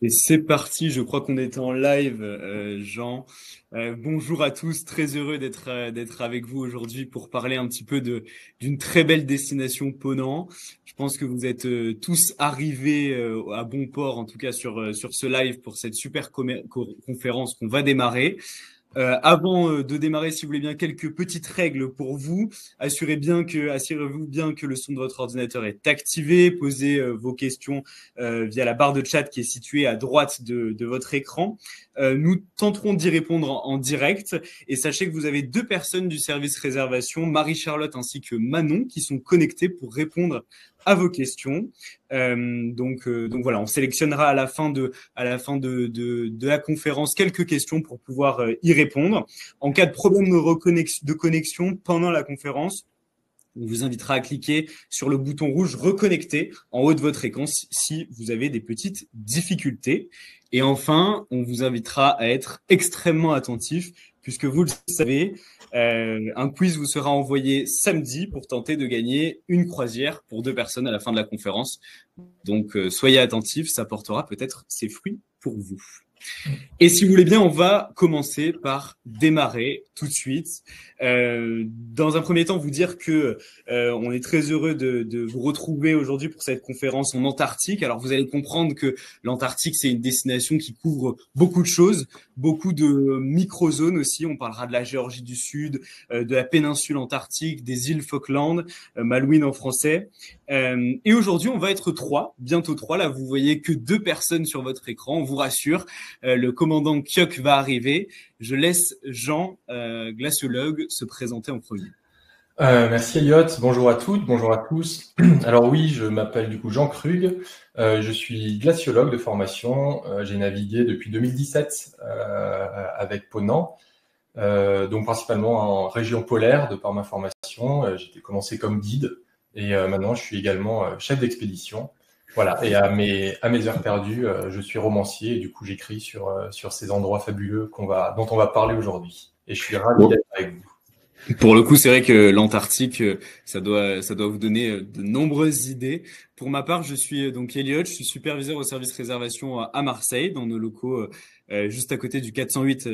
Et c'est parti, je crois qu'on est en live, Jean. Bonjour à tous, très heureux d'être avec vous aujourd'hui pour parler un petit peu d'une très belle destination Ponant. Je pense que vous êtes tous arrivés à bon port, en tout cas sur ce live pour cette super conférence qu'on va démarrer. Avant de démarrer, si vous voulez bien, quelques petites règles pour vous. Assurez-vous bien que le son de votre ordinateur est activé. Posez vos questions via la barre de chat qui est située à droite de votre écran. Nous tenterons d'y répondre en direct. Et sachez que vous avez deux personnes du service réservation, Marie-Charlotte ainsi que Manon, qui sont connectées pour répondre à vos questions. Donc voilà, on sélectionnera à la fin de la conférence quelques questions pour pouvoir y répondre. En cas de problème de connexion pendant la conférence, on vous invitera à cliquer sur le bouton rouge reconnecter en haut de votre écran si vous avez des petites difficultés. Et enfin, on vous invitera à être extrêmement attentif puisque vous le savez, un quiz vous sera envoyé samedi pour tenter de gagner une croisière pour 2 personnes à la fin de la conférence. Donc, soyez attentifs, ça portera peut-être ses fruits pour vous. Et si vous voulez bien, on va commencer par démarrer tout de suite. Dans un premier temps, vous dire que on est très heureux de vous retrouver aujourd'hui pour cette conférence en Antarctique. Alors, vous allez comprendre que l'Antarctique, c'est une destination qui couvre beaucoup de choses, beaucoup de microzones aussi. On parlera de la Géorgie du Sud, de la péninsule antarctique, des îles Falkland, Malouine en français. Et aujourd'hui, on va être 3, bientôt 3. Là, vous voyez que 2 personnes sur votre écran, on vous rassure. Le commandant Kyok va arriver. Je laisse Jean, glaciologue, se présenter en premier. Merci Elliot, bonjour à toutes, bonjour à tous. Alors oui, je m'appelle du coup Jean Krug, je suis glaciologue de formation, j'ai navigué depuis 2017 avec Ponant, donc principalement en région polaire de par ma formation. J'ai commencé comme guide et maintenant je suis également chef d'expédition. Voilà, et à mes heures perdues, je suis romancier et du coup j'écris sur ces endroits fabuleux dont on va parler aujourd'hui. Et je suis ravi d'être avec vous. Pour le coup, c'est vrai que l'Antarctique, ça doit vous donner de nombreuses idées. Pour ma part, je suis donc Elliot, je suis superviseur au service réservation à Marseille, dans nos locaux juste à côté du 408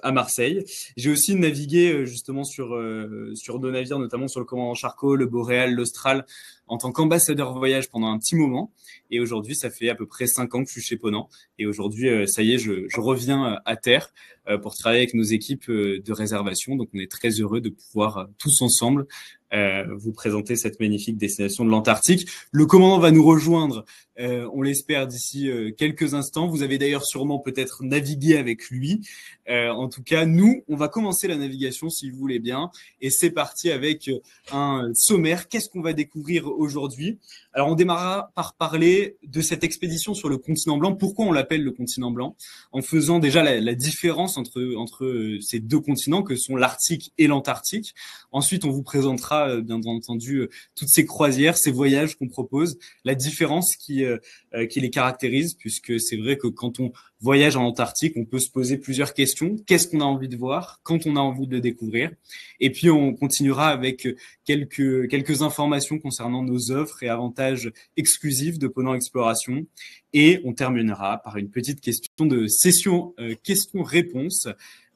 à Marseille. J'ai aussi navigué justement sur deux navires, notamment sur le commandant Charcot, le Boréal, l'Austral, en tant qu'ambassadeur voyage pendant un petit moment. Et aujourd'hui, ça fait à peu près 5 ans que je suis chez Ponant. Et aujourd'hui, ça y est, je reviens à terre pour travailler avec nos équipes de réservation. Donc, on est très heureux de pouvoir tous ensemble vous présenter cette magnifique destination de l'Antarctique. Le commandant va nous rejoindre, on l'espère, d'ici quelques instants. Vous avez d'ailleurs sûrement peut-être navigué avec lui. En tout cas, nous, on va commencer la navigation, si vous voulez bien. Et c'est parti avec un sommaire. Qu'est-ce qu'on va découvrir aujourd'hui ? Alors, on démarrera par parler de cette expédition sur le continent blanc. Pourquoi on l'appelle le continent blanc ? En faisant déjà la différence entre ces deux continents que sont l'Arctique et l'Antarctique. Ensuite, on vous présentera bien entendu toutes ces croisières, ces voyages qu'on propose, la différence qui les caractérise, puisque c'est vrai que quand on voyage en Antarctique, on peut se poser plusieurs questions. Qu'est-ce qu'on a envie de voir quand on a envie de le découvrir ? Et puis, on continuera avec quelques informations concernant nos offres et avantages exclusifs de Ponant Exploration. Et on terminera par une petite question de session questions-réponses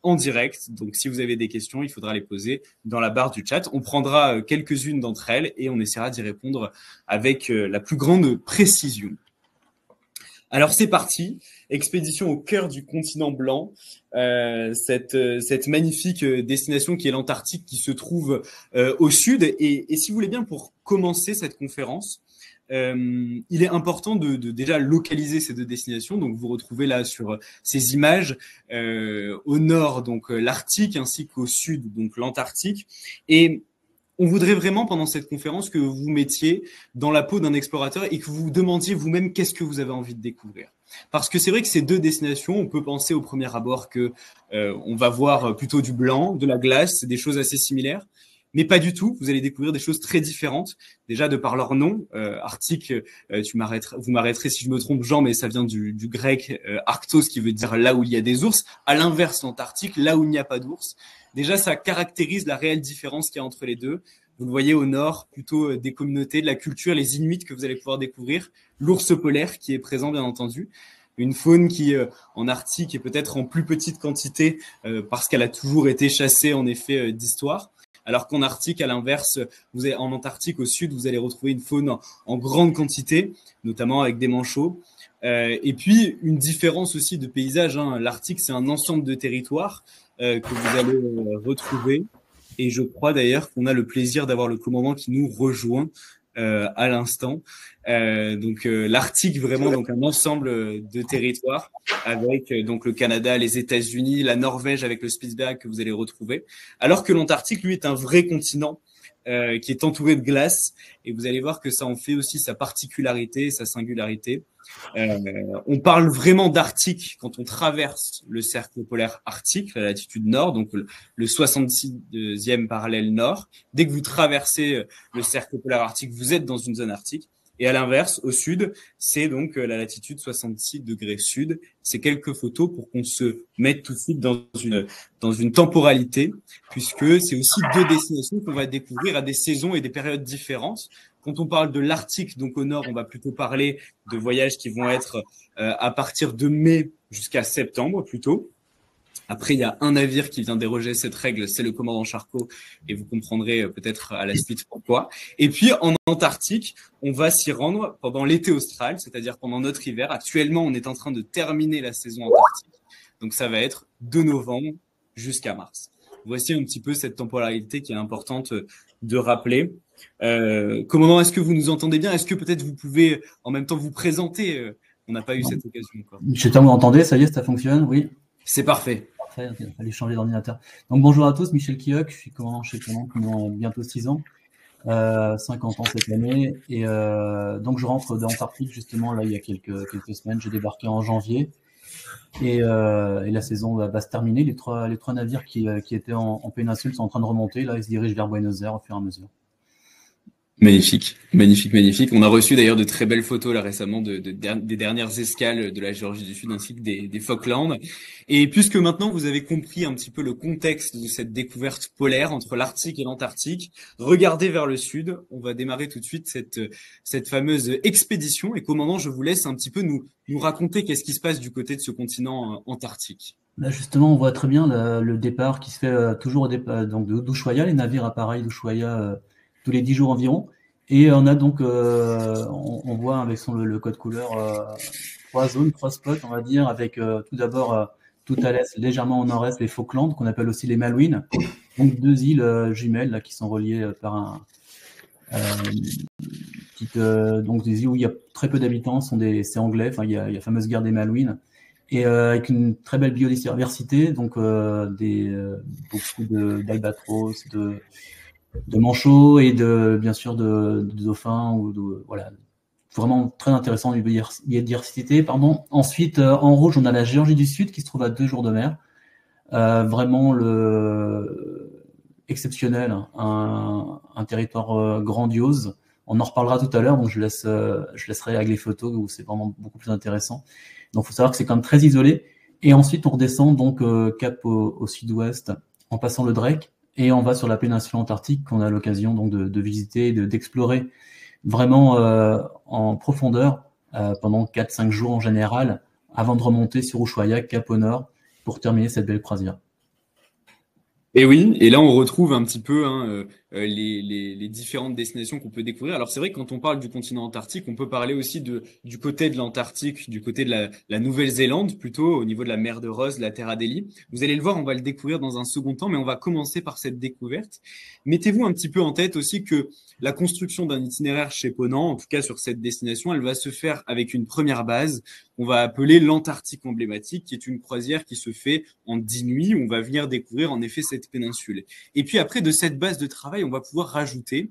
en direct. Donc, si vous avez des questions, il faudra les poser dans la barre du chat. On prendra quelques-unes d'entre elles et on essaiera d'y répondre avec la plus grande précision. Alors, c'est parti. Expédition au cœur du continent blanc. Cette magnifique destination qui est l'Antarctique, qui se trouve au sud. Et si vous voulez bien, pour commencer cette conférence, il est important de déjà localiser ces deux destinations. Donc, vous retrouvez là sur ces images au nord, donc l'Arctique, ainsi qu'au sud, donc l'Antarctique. Et on voudrait vraiment, pendant cette conférence, que vous vous mettiez dans la peau d'un explorateur et que vous vous demandiez vous-même qu'est-ce que vous avez envie de découvrir. Parce que c'est vrai que ces deux destinations, on peut penser au premier abord que on va voir plutôt du blanc, de la glace, des choses assez similaires. Mais pas du tout, vous allez découvrir des choses très différentes, déjà de par leur nom. Arctique, vous m'arrêterez si je me trompe, Jean, mais ça vient du grec arctos, qui veut dire là où il y a des ours. À l'inverse, l'Antarctique, là où il n'y a pas d'ours. Déjà, ça caractérise la réelle différence qu'il y a entre les deux. Vous le voyez au nord, plutôt des communautés, de la culture, les Inuits que vous allez pouvoir découvrir, l'ours polaire qui est présent, bien entendu. une faune qui en Arctique est peut-être en plus petite quantité parce qu'elle a toujours été chassée en effet d'histoire. Alors qu'en Arctique, à l'inverse, en Antarctique au sud, vous allez retrouver une faune en grande quantité, notamment avec des manchots. Et puis, une différence aussi de paysage. L'Arctique, c'est un ensemble de territoires que vous allez retrouver. Et je crois d'ailleurs qu'on a le plaisir d'avoir le commandant qui nous rejoint à l'instant. Donc l'Arctique, vraiment, donc un ensemble de territoires avec donc le Canada, les États-Unis, la Norvège avec le Spitsberg que vous allez retrouver. Alors que l'Antarctique, lui, est un vrai continent qui est entouré de glace. Et vous allez voir que ça en fait aussi sa particularité, sa singularité. On parle vraiment d'Arctique quand on traverse le cercle polaire arctique, la latitude nord, donc le 66e parallèle nord. Dès que vous traversez le cercle polaire arctique, vous êtes dans une zone arctique. Et à l'inverse, au sud, c'est donc la latitude 66 degrés sud. C'est quelques photos pour qu'on se mette tout de suite dans une temporalité, puisque c'est aussi deux destinations qu'on va découvrir à des saisons et des périodes différentes. Quand on parle de l'Arctique, donc au nord, on va plutôt parler de voyages qui vont être à partir de mai jusqu'à septembre plutôt. Après, il y a un navire qui vient déroger cette règle, c'est le commandant Charcot, et vous comprendrez peut-être à la suite pourquoi. Et puis, en Antarctique, on va s'y rendre pendant l'été austral, c'est-à-dire pendant notre hiver. Actuellement, on est en train de terminer la saison antarctique, donc ça va être de novembre jusqu'à mars. Voici un petit peu cette temporalité qui est importante de rappeler. Commandant, est-ce que vous nous entendez bien? Est-ce que peut-être vous pouvez en même temps vous présenter? On n'a pas eu cette occasion encore. Je vous entendez, ça y est, ça fonctionne, oui. C'est parfait. Parfait, il a fallu changer d'ordinateur. Donc bonjour à tous, Michel Kioch, je suis commandant chez Ponant pendant bientôt 6 ans, 50 ans cette année, et donc je rentre d'Antarctique justement là il y a quelques semaines, j'ai débarqué en janvier, et la saison va se terminer. Les trois navires qui étaient en péninsule sont en train de remonter, là ils se dirigent vers Buenos Aires au fur et à mesure. Magnifique, magnifique, magnifique. On a reçu d'ailleurs de très belles photos là récemment des dernières escales de la Géorgie du Sud ainsi que des Falklands. Et puisque maintenant vous avez compris un petit peu le contexte de cette découverte polaire entre l'Arctique et l'Antarctique, regardez vers le sud. On va démarrer tout de suite cette fameuse expédition. Et commandant, je vous laisse un petit peu nous raconter qu'est-ce qui se passe du côté de ce continent antarctique. Là justement, on voit très bien le départ qui se fait toujours au départ donc d'Ushuaia, les navires appareils d'Ushuaia tous les 10 jours environ. Et on a donc, on voit avec le code couleur 3 zones, 3 spots, on va dire, avec tout d'abord tout à l'est, légèrement au nord-est, les Falklands, qu'on appelle aussi les Malouines. Donc 2 îles jumelles là, qui sont reliées par donc des îles où il y a très peu d'habitants, c'est anglais, enfin il y a la fameuse guerre des Malouines. Et avec une très belle biodiversité, donc beaucoup d'albatros, de manchots et bien sûr de dauphins voilà, vraiment très intéressant du biodiversité. Ensuite, en rouge, on a la Géorgie du Sud qui se trouve à 2 jours de mer, vraiment exceptionnel, un territoire grandiose. On en reparlera tout à l'heure, donc je laisserai avec les photos où c'est vraiment beaucoup plus intéressant. Donc, il faut savoir que c'est quand même très isolé. Et ensuite, on redescend donc cap au sud-ouest en passant le Drake. Et on va sur la péninsule antarctique qu'on a l'occasion donc de visiter, d'explorer vraiment en profondeur pendant 4-5 jours en général, avant de remonter sur Ushuaia, cap au nord, pour terminer cette belle croisière. Et oui, et là on retrouve un petit peu les différentes destinations qu'on peut découvrir. Alors c'est vrai que quand on parle du continent antarctique, on peut parler aussi du côté de l'Antarctique, du côté de la Nouvelle-Zélande, plutôt au niveau de la mer de Ross, de la Terre Adélie. Vous allez le voir, on va le découvrir dans un second temps, mais on va commencer par cette découverte. Mettez-vous un petit peu en tête aussi que la construction d'un itinéraire chez Ponant, en tout cas sur cette destination, elle va se faire avec une première base qu'on va appeler l'Antarctique emblématique, qui est une croisière qui se fait en 10 nuits. On va venir découvrir en effet cette péninsule. Et puis après, de cette base de travail, on va pouvoir rajouter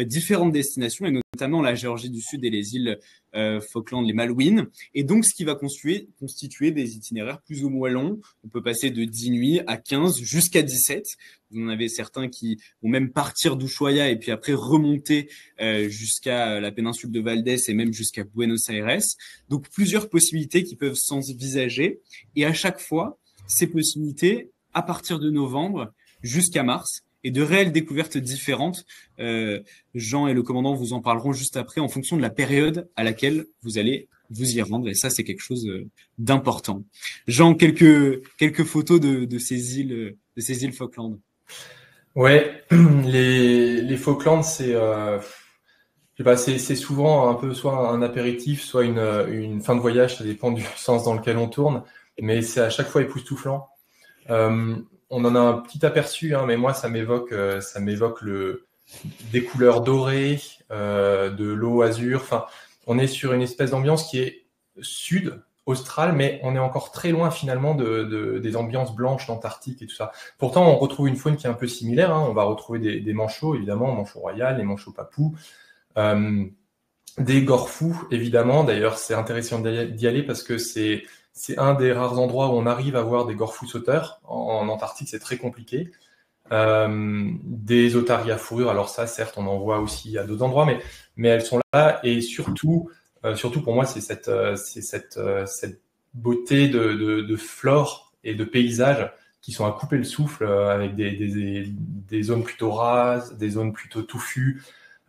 différentes destinations, et notamment la Géorgie du Sud et les îles Falkland, les Malouines. Et donc, ce qui va constituer des itinéraires plus ou moins longs. On peut passer de 10 nuits à 15 jusqu'à 17. Vous en avez certains qui vont même partir d'Ushuaia et puis après remonter jusqu'à la péninsule de Valdés et même jusqu'à Buenos Aires. Donc, plusieurs possibilités qui peuvent s'envisager. Et à chaque fois, ces possibilités, à partir de novembre jusqu'à mars. et de réelles découvertes différentes. Jean et le commandant vous en parleront juste après en fonction de la période à laquelle vous allez vous y rendre. Et ça, c'est quelque chose d'important. Jean, quelques photos de ces îles Falkland. Ouais, les Falklands, je sais pas, c'est souvent un peu soit un apéritif, soit une fin de voyage, ça dépend du sens dans lequel on tourne, mais c'est à chaque fois époustouflant. On en a un petit aperçu, hein, mais moi ça m'évoque des couleurs dorées, de l'eau azur. Enfin, on est sur une espèce d'ambiance qui est sud austral, mais on est encore très loin finalement des ambiances blanches d'Antarctique et tout ça. Pourtant, on retrouve une faune qui est un peu similaire. Hein. On va retrouver des manchots, évidemment, manchots royales, les manchots papous. Des gorfous, évidemment. D'ailleurs, c'est intéressant d'y aller parce que c'est un des rares endroits où on arrive à voir des gorfous sauteurs. En Antarctique, c'est très compliqué. Des otaries à fourrure. Alors ça, certes, on en voit aussi à d'autres endroits, mais elles sont là. Et surtout pour moi, c'est cette beauté de flore et de paysages qui sont à couper le souffle avec des zones plutôt rases, des zones plutôt touffues.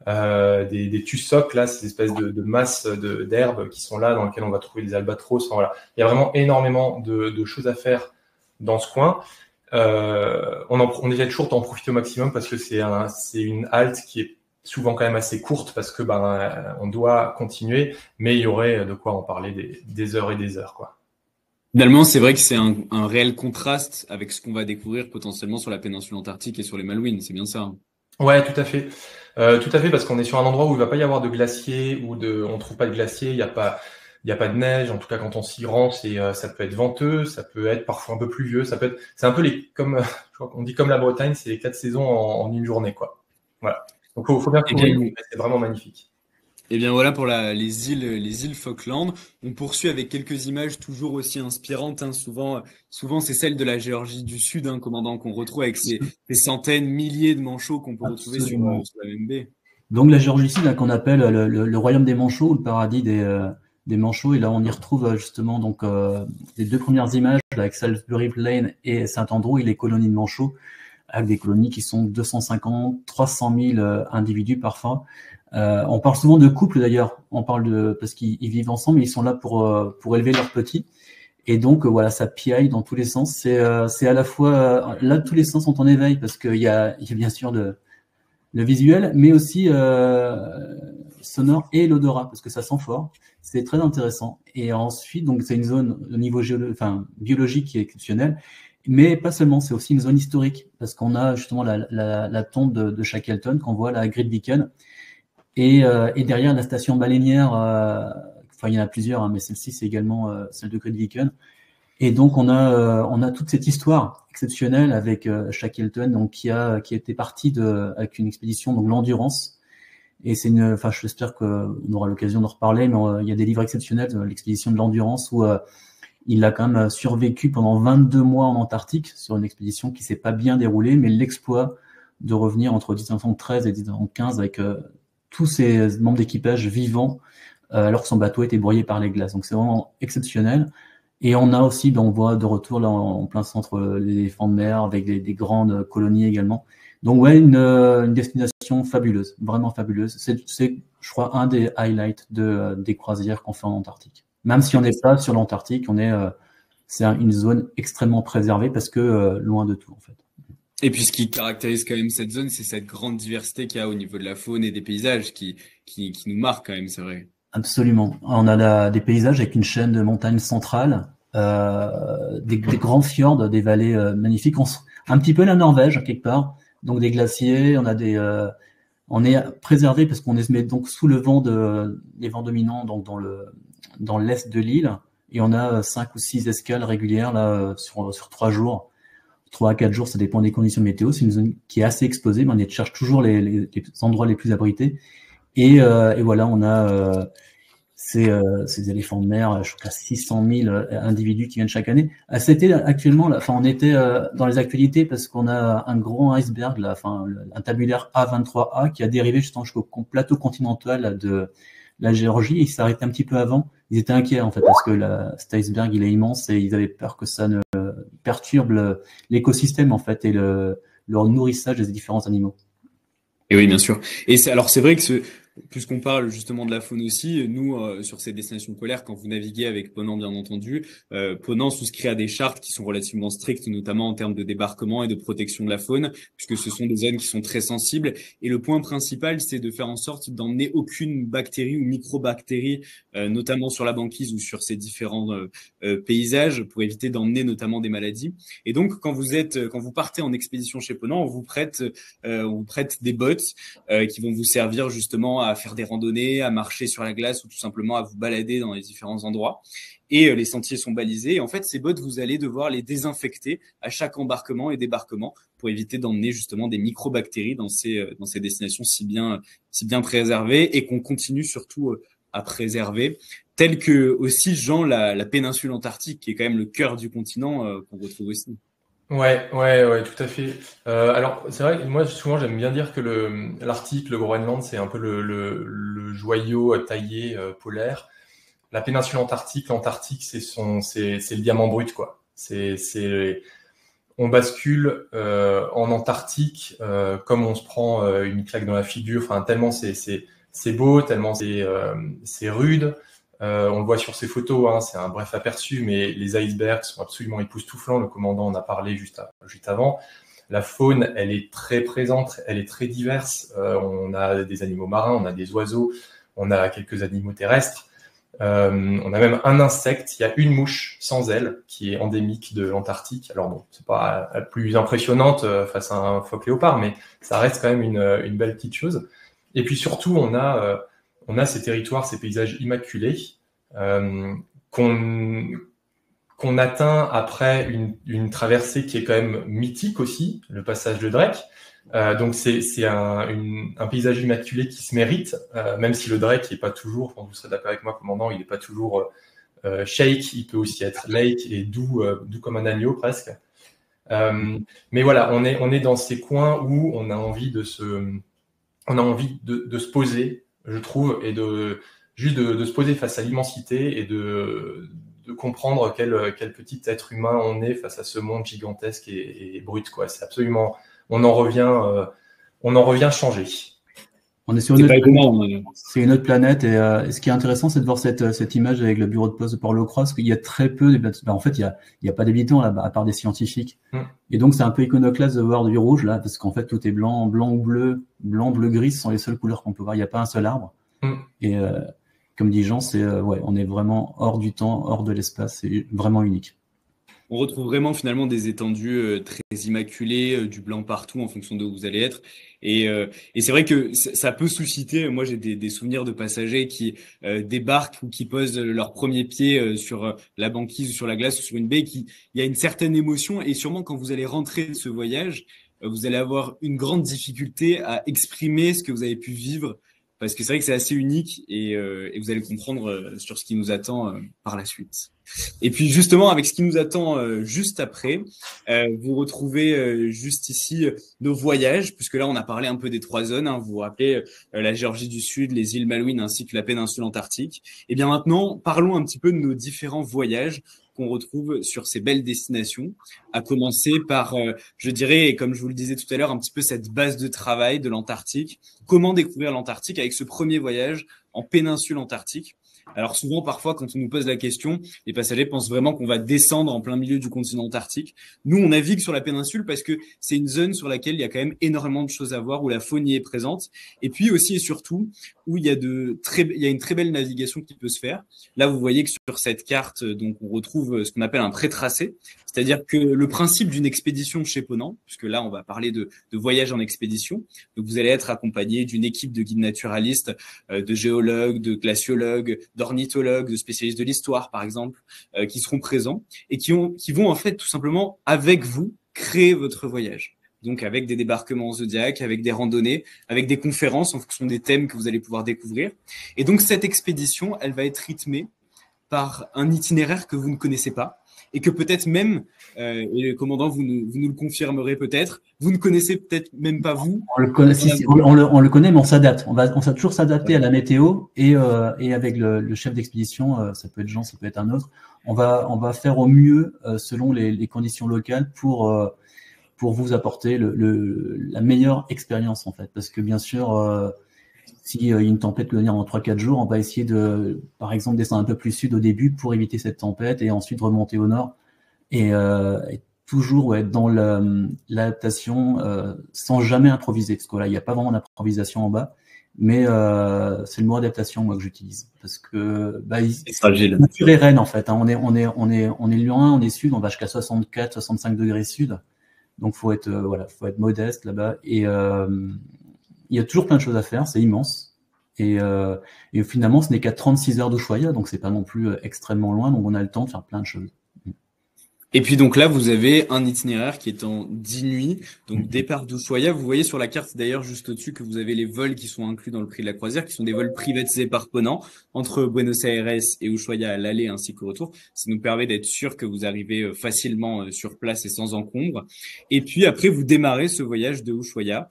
Des tussocs, là, ces espèces de masses d'herbes qui sont là, dans lesquelles on va trouver des albatros. Enfin, voilà. Il y a vraiment énormément de choses à faire dans ce coin. On essaie toujours d'en profiter au maximum parce que c'est une halte qui est souvent quand même assez courte parce que on doit continuer, mais il y aurait de quoi en parler des heures et des heures, quoi. Finalement, c'est vrai que c'est un réel contraste avec ce qu'on va découvrir potentiellement sur la péninsule antarctique et sur les Malouines. C'est bien ça, hein. Ouais, tout à fait, parce qu'on est sur un endroit où il va pas y avoir de glacier on trouve pas de glacier, il y a pas de neige. En tout cas, quand on s'y rend, ça peut être venteux, ça peut être parfois un peu pluvieux, c'est un peu comme je crois qu'on dit comme la Bretagne, c'est les 4 saisons en une journée, quoi. Voilà. Donc faut bien couvrir, mais c'est vraiment magnifique. Et bien voilà pour les îles Falkland. On poursuit avec quelques images toujours aussi inspirantes, hein. Souvent c'est celle de la Géorgie du Sud, hein, commandant, qu'on retrouve avec ces centaines, milliers de manchots qu'on peut retrouver sur la même baie. Donc la Géorgie du Sud, qu'on appelle le royaume des manchots, ou le paradis des manchots, et là on y retrouve justement donc les 2 premières images avec Salisbury Plain et Saint-Andrew et les colonies de manchots, avec des colonies qui sont 250, 300 000 individus parfois. On parle souvent de couples d'ailleurs, parce qu'ils vivent ensemble, mais ils sont là pour élever leurs petits. Et donc voilà, ça piaille dans tous les sens. C'est à la fois là, tous les sens sont en éveil parce qu'il y a bien sûr le visuel, mais aussi sonore et l'odorat parce que ça sent fort. C'est très intéressant. Et ensuite, donc c'est une zone au niveau biologique qui est exceptionnelle, mais pas seulement. C'est aussi une zone historique parce qu'on a justement la tombe de Shackleton qu'on voit là à Grytviken. Et derrière la station baleinière, il y en a plusieurs, hein, mais celle-ci c'est également celle de Grytviken. Et donc on a toute cette histoire exceptionnelle avec Shackleton, donc qui était parti avec une expédition, donc l'Endurance. Et j'espère qu'on aura l'occasion d'en reparler, mais il y a des livres exceptionnels de l'expédition de l'Endurance où il a quand même survécu pendant 22 mois en Antarctique sur une expédition qui s'est pas bien déroulée, mais l'exploit de revenir entre 1913 et 1915 avec tous ces membres d'équipage vivants alors que son bateau était broyé par les glaces. Donc c'est vraiment exceptionnel. Et on a aussi, on voit de retour là en plein centre les éléphants de mer avec des grandes colonies également. Donc ouais, une destination fabuleuse, vraiment fabuleuse. C'est, je crois, un des highlights des croisières qu'on fait en Antarctique. Même si on n'est pas sur l'Antarctique, c'est une zone extrêmement préservée parce que loin de tout en fait. Et puis ce qui caractérise quand même cette zone, c'est cette grande diversité qu'il y a au niveau de la faune et des paysages qui nous marque quand même, c'est vrai. Absolument. On a des paysages avec une chaîne de montagnes centrales, des grands fjords, des vallées magnifiques. Un petit peu la Norvège quelque part. Donc des glaciers. On est préservé parce qu'on se met donc sous le vent les vents dominants, donc dans l'est de l'île. Et on a 5 ou 6 escales régulières là sur 3 jours. 3 à 4 jours, ça dépend des conditions météo. C'est une zone qui est assez exposée, mais on cherche toujours les endroits les plus abrités. Et voilà, on a ces éléphants de mer, je crois, 600 000 individus qui viennent chaque année. C'était actuellement, on était dans les actualités parce qu'on a un grand iceberg, là, un tabulaire A23A qui a dérivé justement jusqu'au plateau continental de la Géorgie. Il s'arrêtait un petit peu avant. Ils étaient inquiets en fait parce que cet iceberg il est immense et ils avaient peur que ça ne perturbe l'écosystème en fait et le nourrissage des différents animaux. Et oui, bien sûr. Et alors c'est vrai que puisqu'on parle justement de la faune aussi, nous sur ces destinations polaires, quand vous naviguez avec Ponant, bien entendu, Ponant souscrit à des chartes qui sont relativement strictes, notamment en termes de débarquement et de protection de la faune, puisque ce sont des zones qui sont très sensibles. Et le point principal, c'est de faire en sorte d'emmener aucune bactérie ou microbactérie, notamment sur la banquise ou sur ces différents paysages, pour éviter d'emmener notamment des maladies. Et donc, quand vous partez en expédition chez Ponant, on vous prête des bottes qui vont vous servir justement à faire des randonnées, à marcher sur la glace ou tout simplement à vous balader dans les différents endroits. Et les sentiers sont balisés. Et en fait, ces bottes, vous allez devoir les désinfecter à chaque embarquement et débarquement pour éviter d'emmener justement des microbactéries dans ces destinations si bien préservées et qu'on continue surtout à préserver, telles que aussi, Jean, la péninsule antarctique, qui est quand même le cœur du continent qu'on retrouve aussi. Ouais, tout à fait. Alors, c'est vrai que moi, souvent, j'aime bien dire que l'Arctique, le Groenland, c'est un peu le joyau taillé polaire. La péninsule antarctique, l'Antarctique, c'est le diamant brut, quoi. On bascule en Antarctique comme on se prend une claque dans la figure. Enfin, tellement c'est beau, tellement c'est rude. On le voit sur ces photos, hein, c'est un bref aperçu, mais les icebergs sont absolument époustouflants. Le commandant en a parlé juste avant. La faune, elle est très présente, elle est très diverse. On a des animaux marins, on a des oiseaux, on a quelques animaux terrestres. On a même un insecte, il y a une mouche sans aile qui est endémique de l'Antarctique. Alors bon, c'est pas la plus impressionnante face à un phoque léopard, mais ça reste quand même une belle petite chose. Et puis surtout, on a ces territoires, ces paysages immaculés qu'on atteint après une traversée qui est quand même mythique aussi, le passage de Drake. Donc c'est un paysage immaculé qui se mérite, même si le Drake n'est pas toujours, vous serez d'accord avec moi, commandant, il n'est pas toujours shake, il peut aussi être lake et doux comme un agneau presque. Mais voilà, on est dans ces coins où on a envie de se poser, je trouve, et de se poser face à l'immensité et de comprendre quel petit être humain on est face à ce monde gigantesque et brut, quoi. C'est absolument, on en revient changé. On est sur c'est une autre planète et ce qui est intéressant, c'est de voir cette image avec le bureau de poste de Port-le-Croix, parce qu'il y a très peu en fait, il y a pas d'habitants là-bas à part des scientifiques. Et donc c'est un peu iconoclaste de voir du rouge là, parce qu'en fait tout est blanc ou bleu, bleu, gris, ce sont les seules couleurs qu'on peut voir. Il n'y a pas un seul arbre. Et comme dit Jean, on est vraiment hors du temps, hors de l'espace, c'est vraiment unique. On retrouve vraiment finalement des étendues très immaculées, du blanc partout en fonction de où vous allez être. Et c'est vrai que ça peut susciter, moi j'ai des souvenirs de passagers qui débarquent ou qui posent leurs premiers pieds sur la banquise ou sur la glace ou sur une baie, il y a une certaine émotion et sûrement quand vous allez rentrer de ce voyage, vous allez avoir une grande difficulté à exprimer ce que vous avez pu vivre. Parce que c'est vrai que c'est assez unique et vous allez comprendre sur ce qui nous attend par la suite. Et puis justement, avec ce qui nous attend juste après, vous retrouvez juste ici nos voyages, puisque là on a parlé un peu des 3 zones. Hein, vous vous rappelez la Géorgie du Sud, les îles Malouines ainsi que la péninsule antarctique. Et bien maintenant, parlons un petit peu de nos différents voyages qu'on retrouve sur ces belles destinations, à commencer par, je dirais, comme je vous le disais tout à l'heure, un petit peu cette base de travail de l'Antarctique. Comment découvrir l'Antarctique avec ce premier voyage en péninsule antarctique? Alors souvent, parfois, quand on nous pose la question, les passagers pensent vraiment qu'on va descendre en plein milieu du continent antarctique. Nous, on navigue sur la péninsule parce que c'est une zone sur laquelle il y a quand même énormément de choses à voir, où la faune y est présente. Et puis aussi et surtout, où il y a une très belle navigation qui peut se faire. Là, vous voyez que sur cette carte, donc, on retrouve ce qu'on appelle un pré-tracé. C'est-à-dire que le principe d'une expédition chez Ponant, puisque là, on va parler de voyage en expédition. Donc, vous allez être accompagné d'une équipe de guides naturalistes, de géologues, de glaciologues, d'ornithologues, de spécialistes de l'histoire, par exemple, qui seront présents et qui vont, en fait, tout simplement, avec vous, créer votre voyage. Donc, avec des débarquements en Zodiac, avec des randonnées, avec des conférences en fonction des thèmes que vous allez pouvoir découvrir. Et donc, cette expédition, elle va être rythmée par un itinéraire que vous ne connaissez pas et que peut-être même, et le commandant, vous nous le confirmerez peut-être, vous ne connaissez peut-être même pas vous. On le connaît, on le connaît, mais on s'adapte. On va toujours s'adapter à la météo et avec le chef d'expédition, ça peut être Jean, ça peut être un autre. On va faire au mieux selon les conditions locales pour pour vous apporter la meilleure expérience en fait. Parce que bien sûr, si y a une tempête peut venir en 3-4 jours, on va essayer de, par exemple, descendre un peu plus sud au début pour éviter cette tempête et ensuite remonter au nord. Et toujours être dans l'adaptation sans jamais improviser. Parce que là, il n'y a pas vraiment d'improvisation en bas. Mais c'est le mot adaptation moi que j'utilise parce que c'est fragile. Nature est reine en fait. Hein. On est loin, on est sud, on va jusqu'à 64, 65 degrés sud. Donc faut être modeste là-bas. Et il y a toujours plein de choses à faire, c'est immense. Et finalement, ce n'est qu'à 36 heures d'Ushuaïa, donc c'est pas non plus extrêmement loin. Donc on a le temps de faire plein de choses. Et puis donc là, vous avez un itinéraire qui est en 10 nuits. Donc départ d'Ushuaïa, vous voyez sur la carte d'ailleurs juste au-dessus que vous avez les vols qui sont inclus dans le prix de la croisière, qui sont des vols privatisés par Ponant entre Buenos Aires et Ushuaïa à l'aller ainsi qu'au retour. Ça nous permet d'être sûr que vous arrivez facilement sur place et sans encombre. Et puis après, vous démarrez ce voyage de Ushuaïa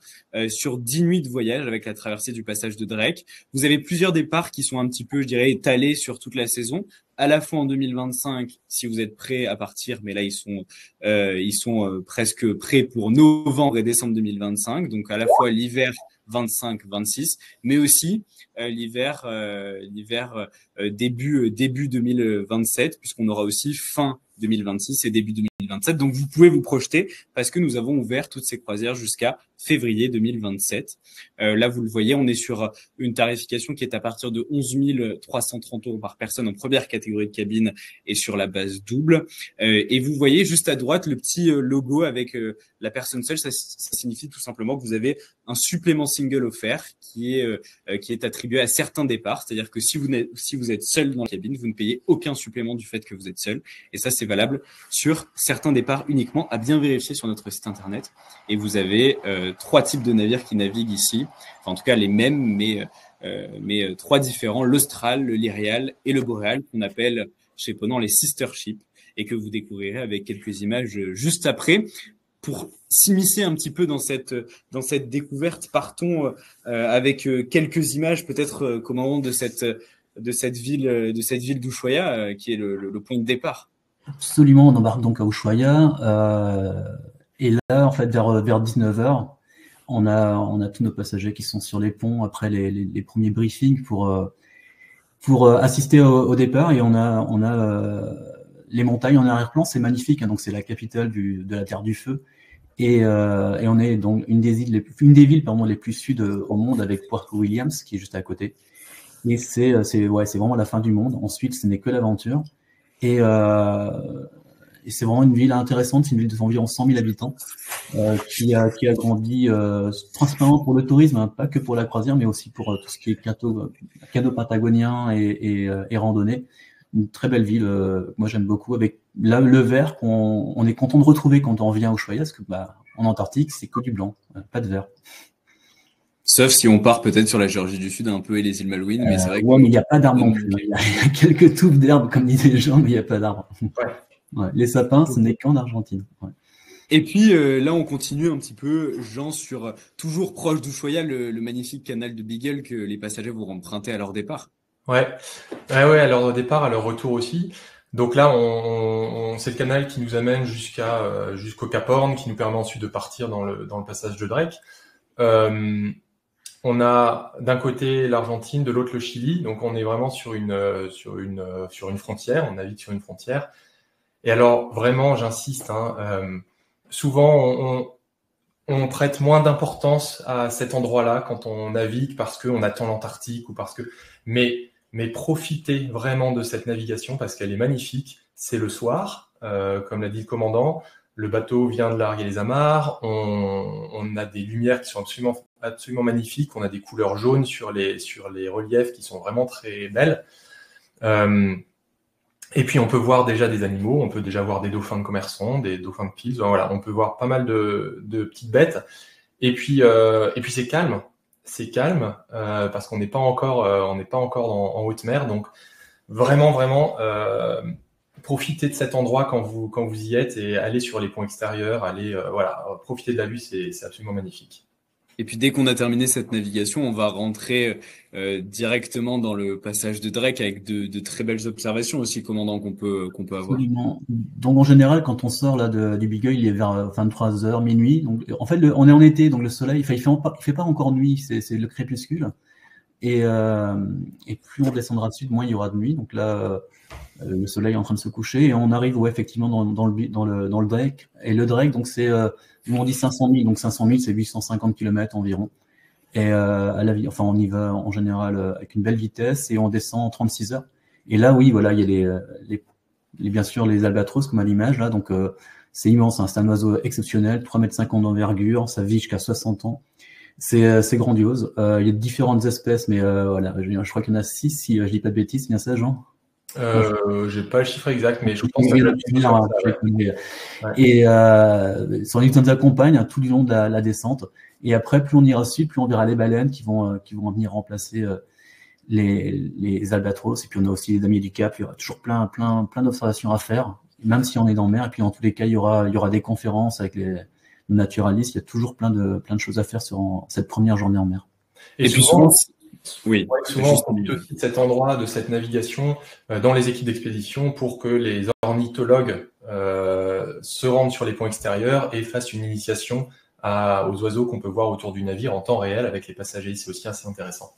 sur 10 nuits de voyage avec la traversée du passage de Drake. Vous avez plusieurs départs qui sont un petit peu, je dirais, étalés sur toute la saison. À la fois en 2025, si vous êtes prêts à partir, mais là ils sont presque prêts pour novembre et décembre 2025, donc à la fois l'hiver 25-26, mais aussi l'hiver début 2027, puisqu'on aura aussi fin 2026 et début 2027. Donc vous pouvez vous projeter parce que nous avons ouvert toutes ces croisières jusqu'à février 2027. Là, vous le voyez, on est sur une tarification qui est à partir de 11 330 € par personne en première catégorie de cabine et sur la base double. Et vous voyez juste à droite le petit logo avec la personne seule. Ça signifie tout simplement que vous avez un supplément single offert qui est attribué à certains départs. C'est-à-dire que si vous êtes seul dans la cabine, vous ne payez aucun supplément du fait que vous êtes seul. Et ça, c'est valable sur certains départs uniquement, à bien vérifier sur notre site internet. Et vous avez 3 types de navires qui naviguent ici, enfin en tout cas les mêmes, mais 3 différents, l'Austral, le Lyrial et le Boréal, qu'on appelle chez Ponant les sister ships, et que vous découvrirez avec quelques images juste après. Pour s'immiscer un petit peu dans cette découverte, partons avec quelques images peut-être qu'au moment de cette ville d'Ushuaïa, qui est le point de départ. Absolument, on embarque donc à Ushuaïa. Et là, en fait, vers 19h, on a tous nos passagers qui sont sur les ponts après les premiers briefings pour assister au départ. Et on a les montagnes en arrière-plan, c'est magnifique. Hein, donc c'est la capitale de la Terre du Feu. Et on est donc une des villes les plus sud au monde avec Puerto Williams qui est juste à côté. Et c'est vraiment la fin du monde. Ensuite, ce n'est que l'aventure. Et c'est vraiment une ville intéressante, c'est une ville d'environ 100 000 habitants qui a grandi principalement pour le tourisme, hein, pas que pour la croisière, mais aussi pour tout ce qui est canot patagonien et randonnée. Une très belle ville, moi j'aime beaucoup, avec là, le vert qu'on est content de retrouver quand on revient à Ushuaïa, parce que en Antarctique, c'est que du blanc, pas de vert. Sauf si on part peut-être sur la Géorgie du Sud un peu et les îles Malouines, mais c'est vrai mais il n'y a pas d'arbres non plus. Il y a quelques touffes d'herbe, comme disent les gens, mais il n'y a pas d'arbres. Ouais. Les sapins, ce n'est qu'en Argentine. Ouais. Et puis là, on continue un petit peu, Jean, sur toujours proche d'Ushuaïa, le magnifique canal de Beagle que les passagers vont emprunter à leur départ. Ouais, à leur départ, à leur retour aussi. Donc là, c'est le canal qui nous amène jusqu'au Cap Horn, qui nous permet ensuite de partir dans le passage de Drake. On a d'un côté l'Argentine, de l'autre le Chili, donc on est vraiment sur une frontière, on navigue sur une frontière. Et alors vraiment, j'insiste, souvent on prête moins d'importance à cet endroit-là quand on navigue parce qu'on attend l'Antarctique ou mais profitez vraiment de cette navigation parce qu'elle est magnifique. C'est le soir, comme l'a dit le commandant. Le bateau vient de larguer les amarres. On a des lumières qui sont absolument magnifiques. On a des couleurs jaunes sur les reliefs qui sont vraiment très belles. Et puis on peut voir déjà des animaux. On peut déjà voir des dauphins de commerçants, des dauphins de Pils. Voilà, on peut voir pas mal de petites bêtes. Et puis c'est calme. C'est calme parce qu'on n'est pas encore en haute mer. Donc vraiment. Profitez de cet endroit quand vous y êtes et allez sur les ponts extérieurs, profitez de la vue, c'est absolument magnifique. Et puis dès qu'on a terminé cette navigation, on va rentrer directement dans le passage de Drake avec de très belles observations aussi, commandant, qu'on peut avoir. Absolument. Donc en général, quand on sort là du Beagle, il est vers 23h, minuit. Donc en fait, on est en été, donc le soleil, il fait pas encore nuit, c'est le crépuscule. Et plus on descendra dessus, moins il y aura de nuit. Donc là, le soleil est en train de se coucher et on arrive effectivement dans le Drake. Et le Drake, donc nous on dit 500 000, donc 500 000 c'est 850 km environ. Et on y va en général avec une belle vitesse et on descend en 36 heures. Et là, oui, voilà, il y a bien sûr les albatros comme à l'image là. Donc c'est immense, hein, c'est un oiseau exceptionnel, 3,50 m d'envergure, ça vit jusqu'à 60 ans. C'est grandiose. Il y a différentes espèces, mais voilà, je crois qu'il y en a 6, si je dis pas de bêtises. C'est bien ça, Jean? J'ai pas le chiffre exact, mais je pense que et son livre nous accompagne tout du long de la descente. Et après, plus on ira dessus, plus on verra les baleines qui vont venir remplacer les albatros. Et puis on a aussi les damiers du Cap. Il y aura toujours plein d'observations à faire, même si on est dans mer. Et puis dans tous les cas, il y aura des conférences avec les naturalistes. Il y a toujours plein de choses à faire sur cette première journée en mer. Et puis souvent, on profite aussi de cet endroit, de cette navigation dans les équipes d'expédition pour que les ornithologues se rendent sur les ponts extérieurs et fassent une initiation aux oiseaux qu'on peut voir autour du navire en temps réel avec les passagers. C'est aussi assez intéressant.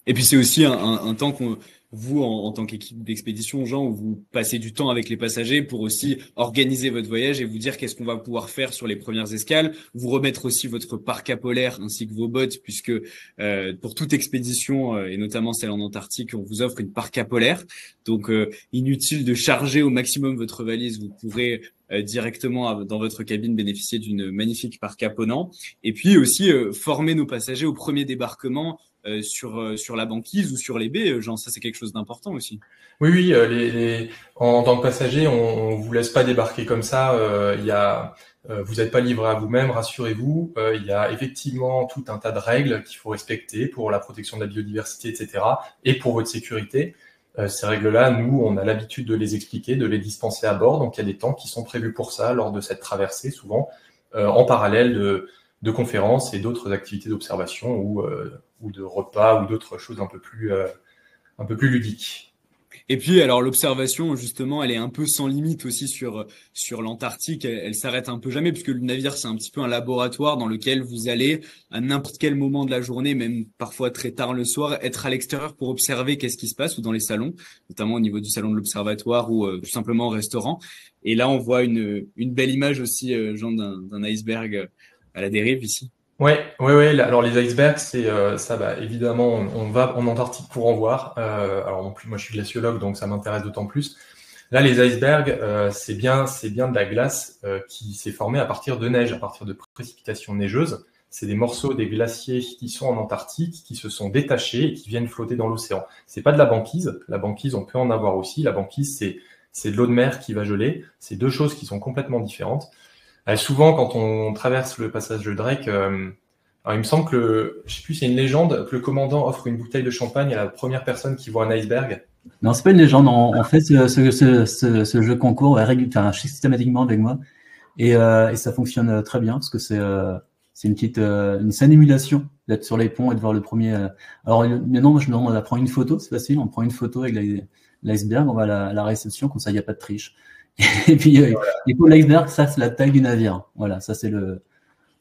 Et puis c'est aussi un temps qu'on vous en tant qu'équipe d'expédition, Jean, où vous passez du temps avec les passagers pour aussi organiser votre voyage et vous dire qu'est-ce qu'on va pouvoir faire sur les premières escales, vous remettre aussi votre parka polaire ainsi que vos bottes, puisque pour toute expédition et notamment celle en Antarctique, on vous offre une parka polaire. Donc inutile de charger au maximum votre valise, vous pourrez directement dans votre cabine bénéficier d'une magnifique parka ponant. Et puis aussi former nos passagers au premier débarquement sur la banquise ou sur les baies, Jean, ça c'est quelque chose d'important aussi. Oui, en tant que passager, on vous laisse pas débarquer comme ça. Vous n'êtes pas livré à vous-même, rassurez-vous. Il y a effectivement tout un tas de règles qu'il faut respecter pour la protection de la biodiversité, etc. et pour votre sécurité. Ces règles-là, nous, on a l'habitude de les expliquer, de les dispenser à bord. Donc, il y a des temps qui sont prévus pour ça lors de cette traversée, souvent en parallèle de conférences et d'autres activités d'observation ou de repas ou d'autres choses un peu plus ludiques. Et puis, alors, l'observation, justement, elle est un peu sans limite aussi sur l'Antarctique. Elle s'arrête un peu jamais, puisque le navire, c'est un petit peu un laboratoire dans lequel vous allez, à n'importe quel moment de la journée, même parfois très tard le soir, être à l'extérieur pour observer qu'est-ce qui se passe, ou dans les salons, notamment au niveau du salon de l'observatoire ou tout simplement au restaurant. Et là, on voit une belle image aussi, Jean, d'un iceberg à la dérive ici. Ouais. Alors les icebergs, c'est ça. Bah, évidemment, on va en Antarctique pour en voir. Alors non plus, moi je suis glaciologue, donc ça m'intéresse d'autant plus. Là, les icebergs, c'est bien de la glace qui s'est formée à partir de neige, à partir de précipitations neigeuses. C'est des morceaux des glaciers qui sont en Antarctique, qui se sont détachés et qui viennent flotter dans l'océan. C'est pas de la banquise. La banquise, on peut en avoir aussi. La banquise, c'est de l'eau de mer qui va geler. C'est deux choses qui sont complètement différentes. Souvent, quand on traverse le passage de Drake, alors il me semble que, je sais plus, c'est une légende que le commandant offre une bouteille de champagne à la première personne qui voit un iceberg. Non, c'est pas une légende. On fait ce jeu concours systématiquement avec moi et ça fonctionne très bien parce que c'est une saine émulation d'être sur les ponts et de voir le premier. Alors maintenant, moi je me demande, on prend une photo, c'est facile. On prend une photo avec l'iceberg, on va à la réception, comme ça il n'y a pas de triche. Et puis, l'iceberg, ça, c'est la taille du navire. Voilà, ça, c'est le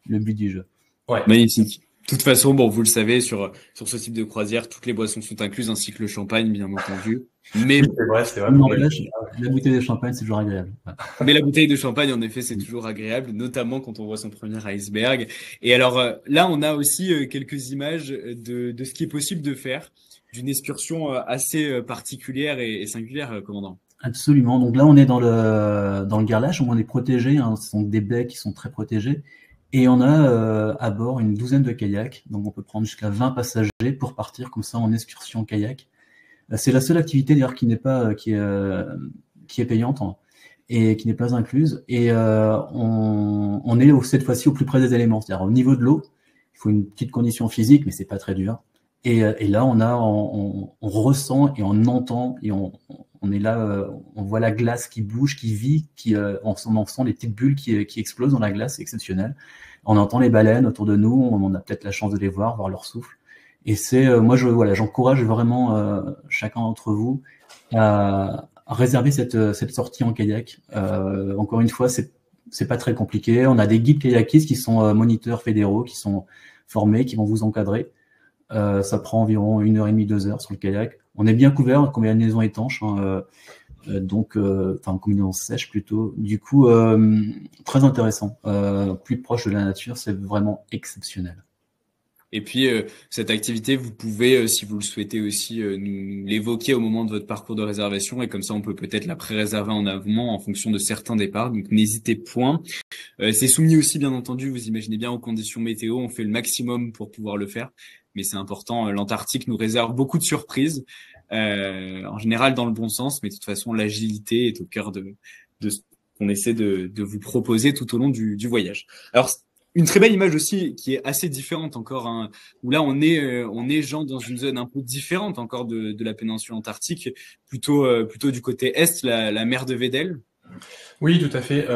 but du jeu. Ouais. Magnifique. De toute façon, bon, vous le savez, sur ce type de croisière, toutes les boissons sont incluses, ainsi que le champagne, bien entendu. Mais c'est vrai. La bouteille de champagne, c'est toujours agréable. Ouais. Mais la bouteille de champagne, en effet, c'est toujours agréable, notamment quand on voit son premier iceberg. Et alors, là, on a aussi quelques images de ce qui est possible de faire, d'une excursion assez particulière et singulière, commandant. Absolument. Donc là, on est dans le Garlache, où on est protégé. Hein. Ce sont des baies qui sont très protégées. Et on a à bord une douzaine de kayaks. Donc on peut prendre jusqu'à 20 passagers pour partir comme ça en excursion kayak. C'est la seule activité d'ailleurs qui est payante et qui n'est pas incluse. Et on est cette fois-ci au plus près des éléments. C'est-à-dire au niveau de l'eau, il faut une petite condition physique, mais c'est pas très dur. Et là, on ressent et on entend et on on est là, on voit la glace qui bouge, qui vit, on sent les petites bulles qui explosent dans la glace, c'est exceptionnel. On entend les baleines autour de nous, on a peut-être la chance de les voir leur souffle. Et moi, j'encourage vraiment chacun d'entre vous à réserver cette sortie en kayak. Encore une fois, c'est pas très compliqué. On a des guides kayakistes qui sont moniteurs fédéraux, qui sont formés, qui vont vous encadrer. Ça prend environ 1h30, 2 heures sur le kayak. On est bien couvert, en combinaison étanche, en combinaison sèche plutôt. Du coup, très intéressant. Plus proche de la nature, c'est vraiment exceptionnel. Et puis, cette activité, vous pouvez, si vous le souhaitez aussi, nous l'évoquer au moment de votre parcours de réservation. Et comme ça, on peut peut-être la pré-réserver en amont en fonction de certains départs. Donc, n'hésitez point. C'est soumis aussi, bien entendu, vous imaginez bien, aux conditions météo. On fait le maximum pour pouvoir le faire. Mais c'est important, l'Antarctique nous réserve beaucoup de surprises. En général, dans le bon sens. Mais de toute façon, l'agilité est au cœur de ce qu'on essaie de vous proposer tout au long du voyage. Alors, une très belle image aussi qui est assez différente encore, hein, où là on est Jean dans une zone un peu différente encore de la péninsule antarctique, plutôt du côté est, la mer de Weddell. Oui, tout à fait.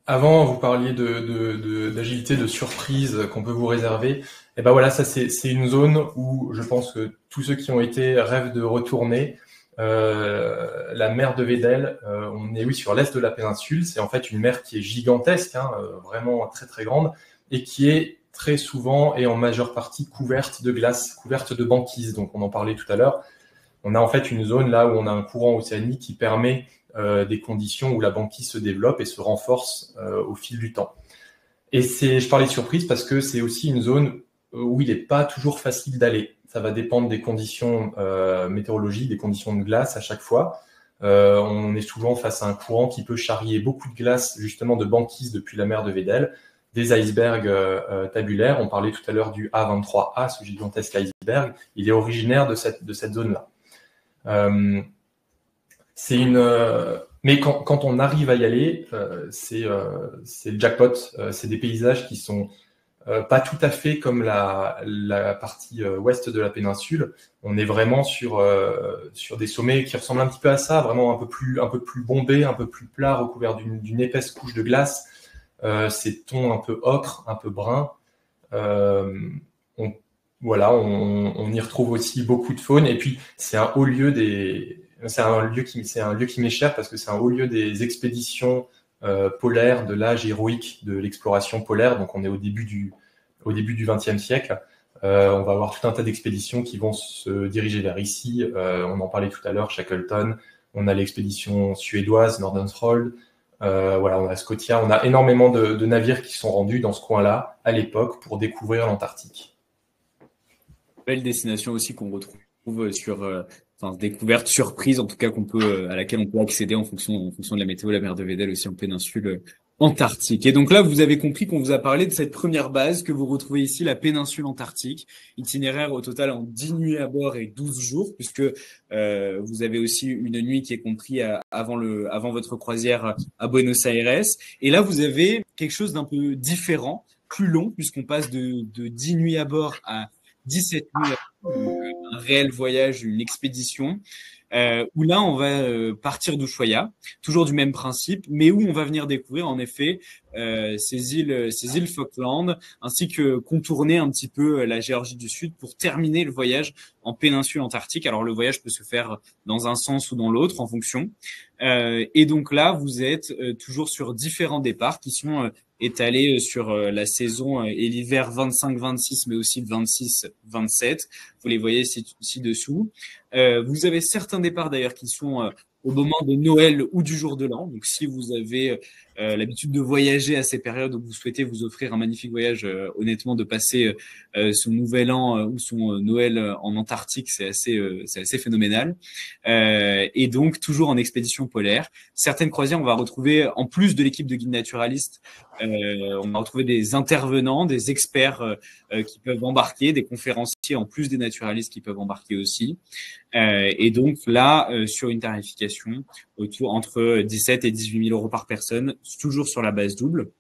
Avant, vous parliez d'agilité, de surprise qu'on peut vous réserver. Et ben voilà, ça c'est une zone où je pense que tous ceux qui ont été rêvent de retourner. La mer de Weddell, on est sur l'est de la péninsule. C'est en fait une mer qui est gigantesque, vraiment très très grande, et qui est très souvent et en majeure partie couverte de glace, couverte de banquise. Donc on en parlait tout à l'heure. On a en fait une zone là où on a un courant océanique qui permet des conditions où la banquise se développe et se renforce au fil du temps. Et je parlais de surprise parce que c'est aussi une zone où il n'est pas toujours facile d'aller. Ça va dépendre des conditions météorologiques, des conditions de glace à chaque fois. On est souvent face à un courant qui peut charrier beaucoup de glace, justement de banquise depuis la mer de Weddell, des icebergs tabulaires. On parlait tout à l'heure du A23A, ce gigantesque iceberg. Il est originaire de cette zone-là. Mais quand on arrive à y aller, c'est le jackpot. C'est des paysages qui sont pas tout à fait comme la partie ouest de la péninsule. On est vraiment sur des sommets qui ressemblent un petit peu à ça, vraiment un peu plus bombés, un peu plus plats, recouverts d'une épaisse couche de glace. Ces tons un peu ocre, un peu brun. On y retrouve aussi beaucoup de faune. Et puis c'est un haut lieu c'est un lieu qui m'est cher parce que c'est un haut lieu des expéditions polaires, de l'âge héroïque de l'exploration polaire. Donc on est au début du XXe siècle. On va avoir tout un tas d'expéditions qui vont se diriger vers ici. On en parlait tout à l'heure, Shackleton. On a l'expédition suédoise, Nordenskjöld. On a Scotia. On a énormément de navires qui sont rendus dans ce coin-là à l'époque pour découvrir l'Antarctique. Belle destination aussi qu'on retrouve sur découverte, surprise en tout cas à laquelle on peut accéder en fonction de la météo, la mer de Weddell aussi en péninsule antarctique. Et donc là, vous avez compris qu'on vous a parlé de cette première base que vous retrouvez ici, la péninsule antarctique. Itinéraire au total en 10 nuits à bord et 12 jours, puisque vous avez aussi une nuit qui est comprise avant votre croisière à Buenos Aires. Et là, vous avez quelque chose d'un peu différent, plus long, puisqu'on passe de 10 nuits à bord à 17 nuits, un réel voyage, une expédition, où là on va partir d'Ushuaia, toujours du même principe, mais où on va venir découvrir en effet ces îles Falkland, ainsi que contourner un petit peu la Géorgie du Sud pour terminer le voyage en péninsule antarctique. Alors le voyage peut se faire dans un sens ou dans l'autre en fonction. Et donc là, vous êtes toujours sur différents départs qui sont étalés sur la saison et l'hiver 25-26, mais aussi le 26-27. Vous les voyez ci-dessous. Vous avez certains départs d'ailleurs qui sont au moment de Noël ou du jour de l'an. Donc si vous avez l'habitude de voyager à ces périodes où vous souhaitez vous offrir un magnifique voyage, honnêtement de passer son nouvel an ou son Noël en Antarctique, c'est assez phénoménal. Et donc toujours en expédition polaire. Certaines croisières, on va retrouver en plus de l'équipe de guides naturalistes, on va retrouver des intervenants, des experts qui peuvent embarquer, des conférenciers en plus des naturalistes qui peuvent embarquer aussi. Et donc là, sur une tarification entre 17 et 18 000 euros par personne, toujours sur la base double,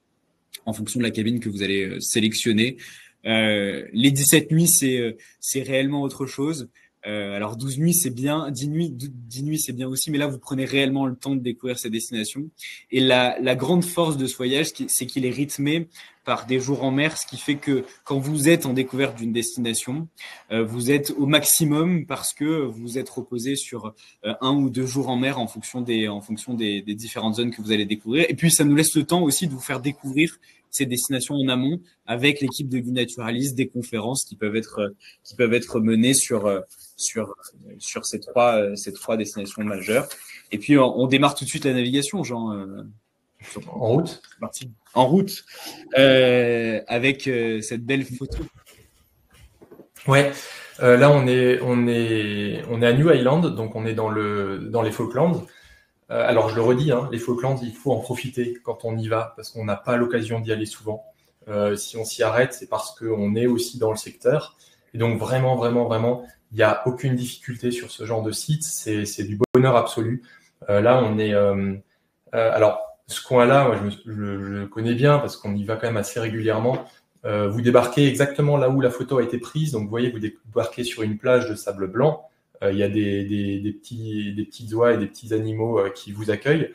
en fonction de la cabine que vous allez sélectionner. Les 17 nuits, c'est réellement autre chose. Alors 12 nuits c'est bien, 10 nuits c'est bien aussi, mais là vous prenez réellement le temps de découvrir ces destinations. Et la grande force de ce voyage, c'est qu'il est rythmé par des jours en mer, ce qui fait que quand vous êtes en découverte d'une destination, vous êtes au maximum parce que vous êtes reposé sur 1 ou 2 jours en mer en fonction des différentes zones que vous allez découvrir. Et puis ça nous laisse le temps aussi de vous faire découvrir ces destinations en amont avec l'équipe de guides naturalistes, des conférences qui peuvent être menées sur ces trois destinations majeures. Et puis, on démarre tout de suite la navigation, Jean. En route. Parti. En route, avec cette belle photo. Ouais. Là, on est à New Island, donc on est dans les Falklands. Alors, je le redis, hein, les Falklands, il faut en profiter quand on y va, parce qu'on n'a pas l'occasion d'y aller souvent. Si on s'y arrête, c'est parce qu'on est aussi dans le secteur. Et donc, vraiment, vraiment, vraiment, il n'y a aucune difficulté sur ce genre de site. C'est du bonheur absolu. Là, on est... alors, ce coin-là, moi, je le connais bien parce qu'on y va quand même assez régulièrement. Vous débarquez exactement là où la photo a été prise. Donc, vous voyez, vous débarquez sur une plage de sable blanc. Il y a des petites oies et des petits animaux qui vous accueillent.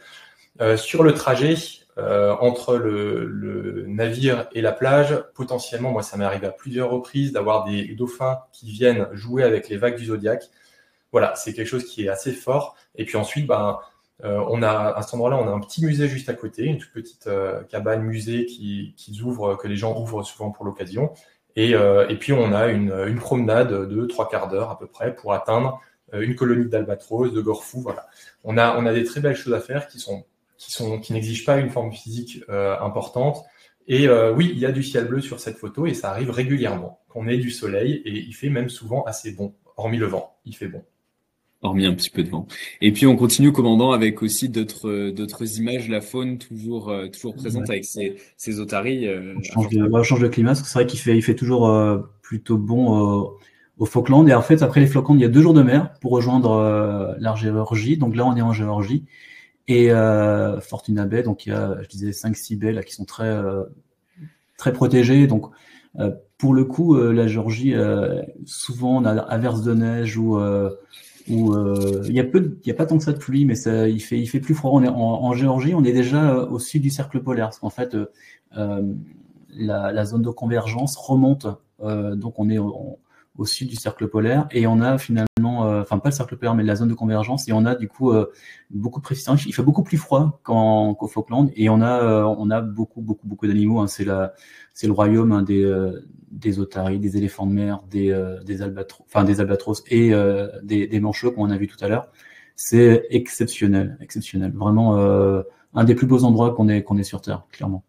Sur le trajet, entre le navire et la plage, potentiellement, moi, ça m'est arrivé à plusieurs reprises d'avoir des dauphins qui viennent jouer avec les vagues du Zodiac. Voilà, c'est quelque chose qui est assez fort. Et puis ensuite, on a à cet endroit-là, on a un petit musée juste à côté, une toute petite cabane musée que les gens ouvrent souvent pour l'occasion. Et puis on a une promenade de 3/4 d'heure à peu près pour atteindre une colonie d'albatros, de gorfous. Voilà, on a des très belles choses à faire qui n'exigent pas une forme physique importante. Et oui, il y a du ciel bleu sur cette photo et ça arrive régulièrement qu'on ait du soleil et il fait même souvent assez bon, hormis le vent, il fait bon. Hormis un petit peu de vent. Et puis on continue, commandant, avec aussi d'autres images, la faune toujours présente avec ces otaries. On change de climat, parce que c'est vrai il fait toujours plutôt bon aux Falklands. Et en fait, après les Falklands, il y a 2 jours de mer pour rejoindre la Géorgie. Donc là, on est en Géorgie. Et Fortuna Bay, donc il y a, je disais, 5-6 baies là qui sont très protégées. Donc pour le coup, la Géorgie, souvent on a averse de neige ou il y a pas tant que ça de pluie, mais il fait plus froid. On est en Géorgie, on est déjà au sud du cercle polaire, parce qu'en fait la zone de convergence remonte, donc on est au sud du cercle polaire et on a finalement, enfin pas le cercle polaire mais la zone de convergence, et on a du coup beaucoup de précipitation. Il fait beaucoup plus froid qu'au Falkland et on a beaucoup d'animaux, hein. C'est le royaume, hein, des otaries, des éléphants de mer, des albatros et des manchots comme on a vu tout à l'heure. C'est exceptionnel, vraiment un des plus beaux endroits qu'on ait sur Terre, clairement.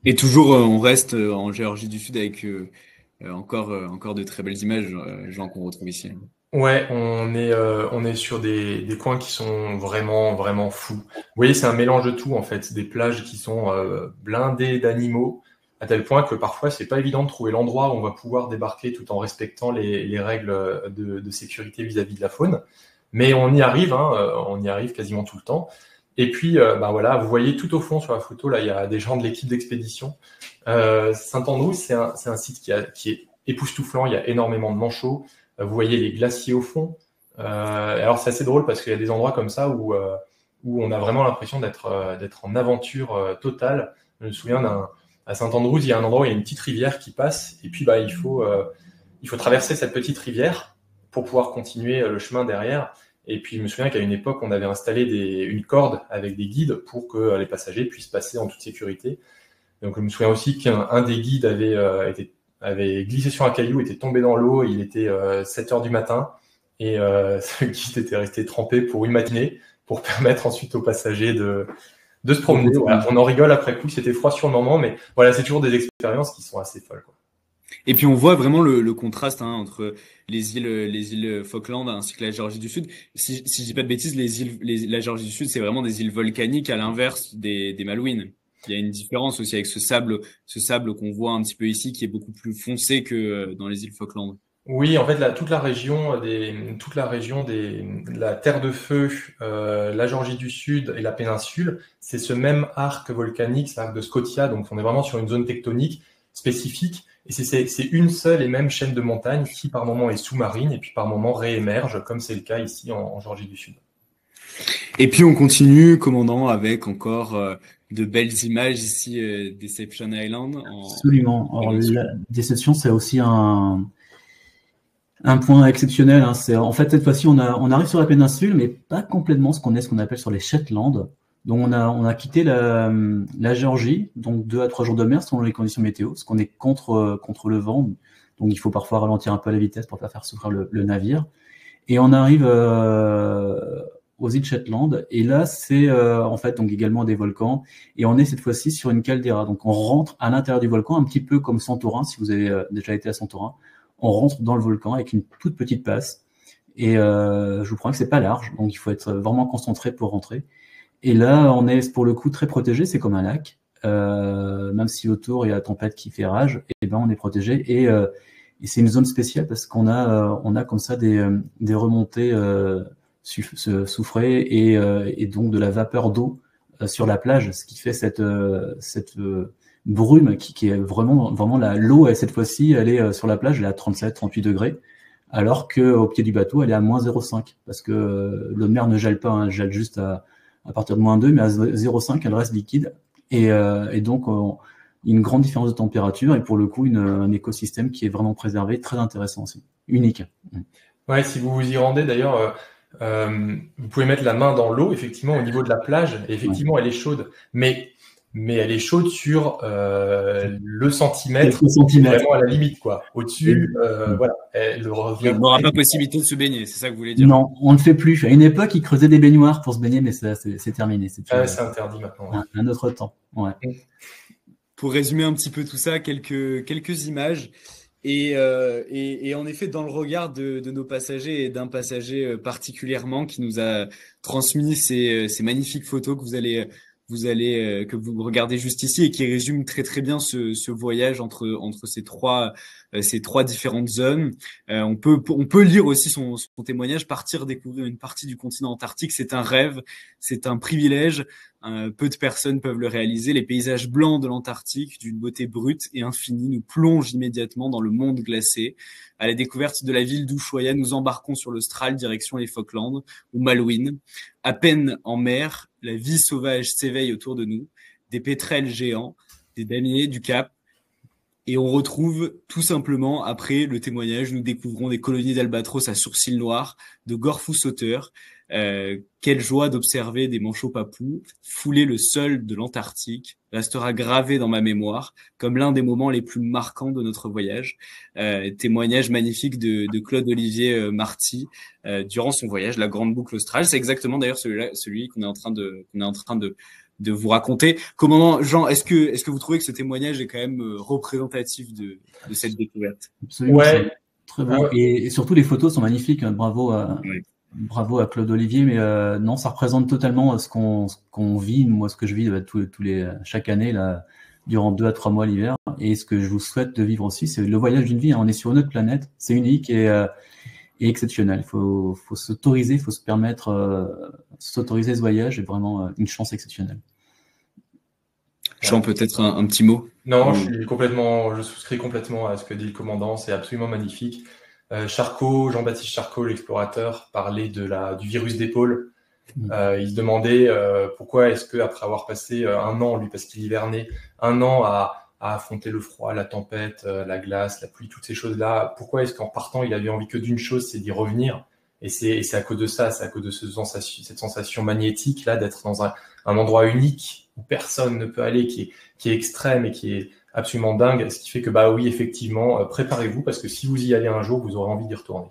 Et toujours, on reste en Géorgie du Sud avec encore de très belles images, Jean, qu'on retrouve ici. Ouais, on est sur des coins qui sont vraiment, vraiment fous. Vous voyez, c'est un mélange de tout, en fait. Des plages qui sont blindées d'animaux, à tel point que parfois, c'est pas évident de trouver l'endroit où on va pouvoir débarquer tout en respectant les règles de sécurité vis-à-vis de la faune. Mais on y arrive, hein, on y arrive quasiment tout le temps. Et puis, voilà, vous voyez tout au fond sur la photo, là, il y a des gens de l'équipe d'expédition. Saint-Andrews, c'est un site qui est époustouflant, il y a énormément de manchots. Vous voyez les glaciers au fond. Alors, c'est assez drôle parce qu'il y a des endroits comme ça où on a vraiment l'impression d'être en aventure totale. Je me souviens à Saint-Andrews, il y a un endroit où il y a une petite rivière qui passe. Et puis, il faut traverser cette petite rivière pour pouvoir continuer le chemin derrière. Et puis, je me souviens qu'à une époque, on avait installé une corde avec des guides pour que les passagers puissent passer en toute sécurité. Donc, je me souviens aussi qu'un des guides avait glissé sur un caillou, était tombé dans l'eau, il était 7h du matin, et ce guide était resté trempé pour une matinée, pour permettre ensuite aux passagers de se promener. Voilà, on en rigole après coup, c'était froid sur le moment, mais voilà, c'est toujours des expériences qui sont assez folles, quoi. Et puis on voit vraiment le contraste, hein, entre les îles Falkland ainsi que la Géorgie du Sud. Si je dis pas de bêtises, la Géorgie du Sud, c'est vraiment des îles volcaniques à l'inverse des Malouines. Il y a une différence aussi avec ce sable qu'on voit un petit peu ici, qui est beaucoup plus foncé que dans les îles Falkland. Oui, en fait, toute la région la Terre de Feu, la Géorgie du Sud et la péninsule, c'est ce même arc volcanique, cet arc de Scotia. Donc, on est vraiment sur une zone tectonique. spécifique. Et c'est une seule et même chaîne de montagnes qui, par moment, est sous-marine et puis par moment réémerge, comme c'est le cas ici en Géorgie du Sud. Et puis on continue, commandant, avec encore de belles images ici Deception Island. Absolument. Alors, la Deception, c'est aussi un point exceptionnel. Hein. En fait, cette fois-ci, on arrive sur la péninsule, mais pas complètement ce qu'on appelle sur les Shetland. Donc, on a quitté la Géorgie, donc 2 à 3 jours de mer selon les conditions météo, parce qu'on est contre le vent. Donc, il faut parfois ralentir un peu la vitesse pour pas faire souffrir le navire. Et on arrive aux îles Shetland. Et là, c'est en fait donc également des volcans. Et on est cette fois-ci sur une caldeira. Donc, on rentre à l'intérieur du volcan, un petit peu comme Santorin, si vous avez déjà été à Santorin. On rentre dans le volcan avec une toute petite passe. Et je vous promets que c'est pas large. Donc, il faut être vraiment concentré pour rentrer. Et là, on est pour le coup très protégé. C'est comme un lac. Même si autour il y a la tempête qui fait rage, et ben on est protégé. Et c'est une zone spéciale parce qu'on a comme ça des remontées soufrées et donc de la vapeur d'eau sur la plage, ce qui fait cette brume qui est vraiment l'eau. Cette fois-ci, elle est sur la plage, elle est à 37-38 degrés, alors que au pied du bateau, elle est à moins 0,5 parce que l'eau de mer ne gèle pas, hein, elle gèle juste à partir de moins 2, mais à 0,5, elle reste liquide. Et donc, une grande différence de température et pour le coup, un écosystème qui est vraiment préservé, très intéressant aussi, unique. Ouais, si vous vous y rendez d'ailleurs, vous pouvez mettre la main dans l'eau, effectivement, au niveau de la plage, et effectivement, elle est chaude, mais elle est chaude sur le centimètre, vraiment à la limite, quoi. Au-dessus, voilà, elle revient. On n'aura pas possibilité de se baigner, c'est ça que vous voulez dire? Non, on ne le fait plus. À une époque, ils creusaient des baignoires pour se baigner, mais c'est terminé. C'est interdit maintenant. Ouais. Un autre temps. Ouais. Pour résumer un petit peu tout ça, quelques images. Et en effet, dans le regard de nos passagers et d'un passager particulièrement qui nous a transmis ces magnifiques photos que vous regardez juste ici et qui résument très très bien ce voyage entre ces trois différentes zones. On peut lire aussi son témoignage, partir découvrir une partie du continent antarctique, c'est un rêve, c'est un privilège. Peu de personnes peuvent le réaliser. Les paysages blancs de l'Antarctique, d'une beauté brute et infinie, nous plongent immédiatement dans le monde glacé. À la découverte de la ville d'Ushuaia, nous embarquons sur l'Austral, direction les Falklands ou Malouine. À peine en mer, la vie sauvage s'éveille autour de nous. Des pétrels géants, des damiers du Cap. Et on retrouve tout simplement, après le témoignage, nous découvrons des colonies d'albatros à sourcils noirs, de gorfous sauteurs. Quelle joie d'observer des manchots papous fouler le sol de l'Antarctique restera gravé dans ma mémoire comme l'un des moments les plus marquants de notre voyage. Témoignage magnifique de Claude-Olivier Marty durant son voyage, la Grande Boucle Australe. C'est exactement d'ailleurs celui qu'on est en train de vous raconter. Commandant Jean, est-ce que vous trouvez que ce témoignage est quand même représentatif de cette découverte? Absolument. Ouais. Très beau. Et surtout les photos sont magnifiques. Bravo à Claude Olivier, mais non, ça représente totalement ce qu'on vit. Moi, ce que je vis chaque année là, durant 2 à 3 mois l'hiver, et ce que je vous souhaite de vivre aussi, c'est le voyage d'une vie. On est sur une autre planète, c'est unique et exceptionnel. Il faut s'autoriser, il faut se permettre s'autoriser ce voyage, est vraiment une chance exceptionnelle. Jean, peut-être un petit mot? Non, je souscris complètement à ce que dit le commandant. C'est absolument magnifique. Jean-Baptiste Charcot, l'explorateur, parlait du virus d'épaule. Il se demandait pourquoi est-ce qu'après avoir passé un an, lui, parce qu'il hivernait, un an à affronter le froid, la tempête, la glace, la pluie, toutes ces choses-là, pourquoi est-ce qu'en partant, il avait envie que d'une chose, c'est d'y revenir? Et c'est à cause de ça, c'est à cause de cette sensation magnétique là, d'être dans un endroit unique où personne ne peut aller, qui est extrême et qui est absolument dingue, ce qui fait que oui, effectivement, préparez-vous parce que si vous y allez un jour, vous aurez envie d'y retourner.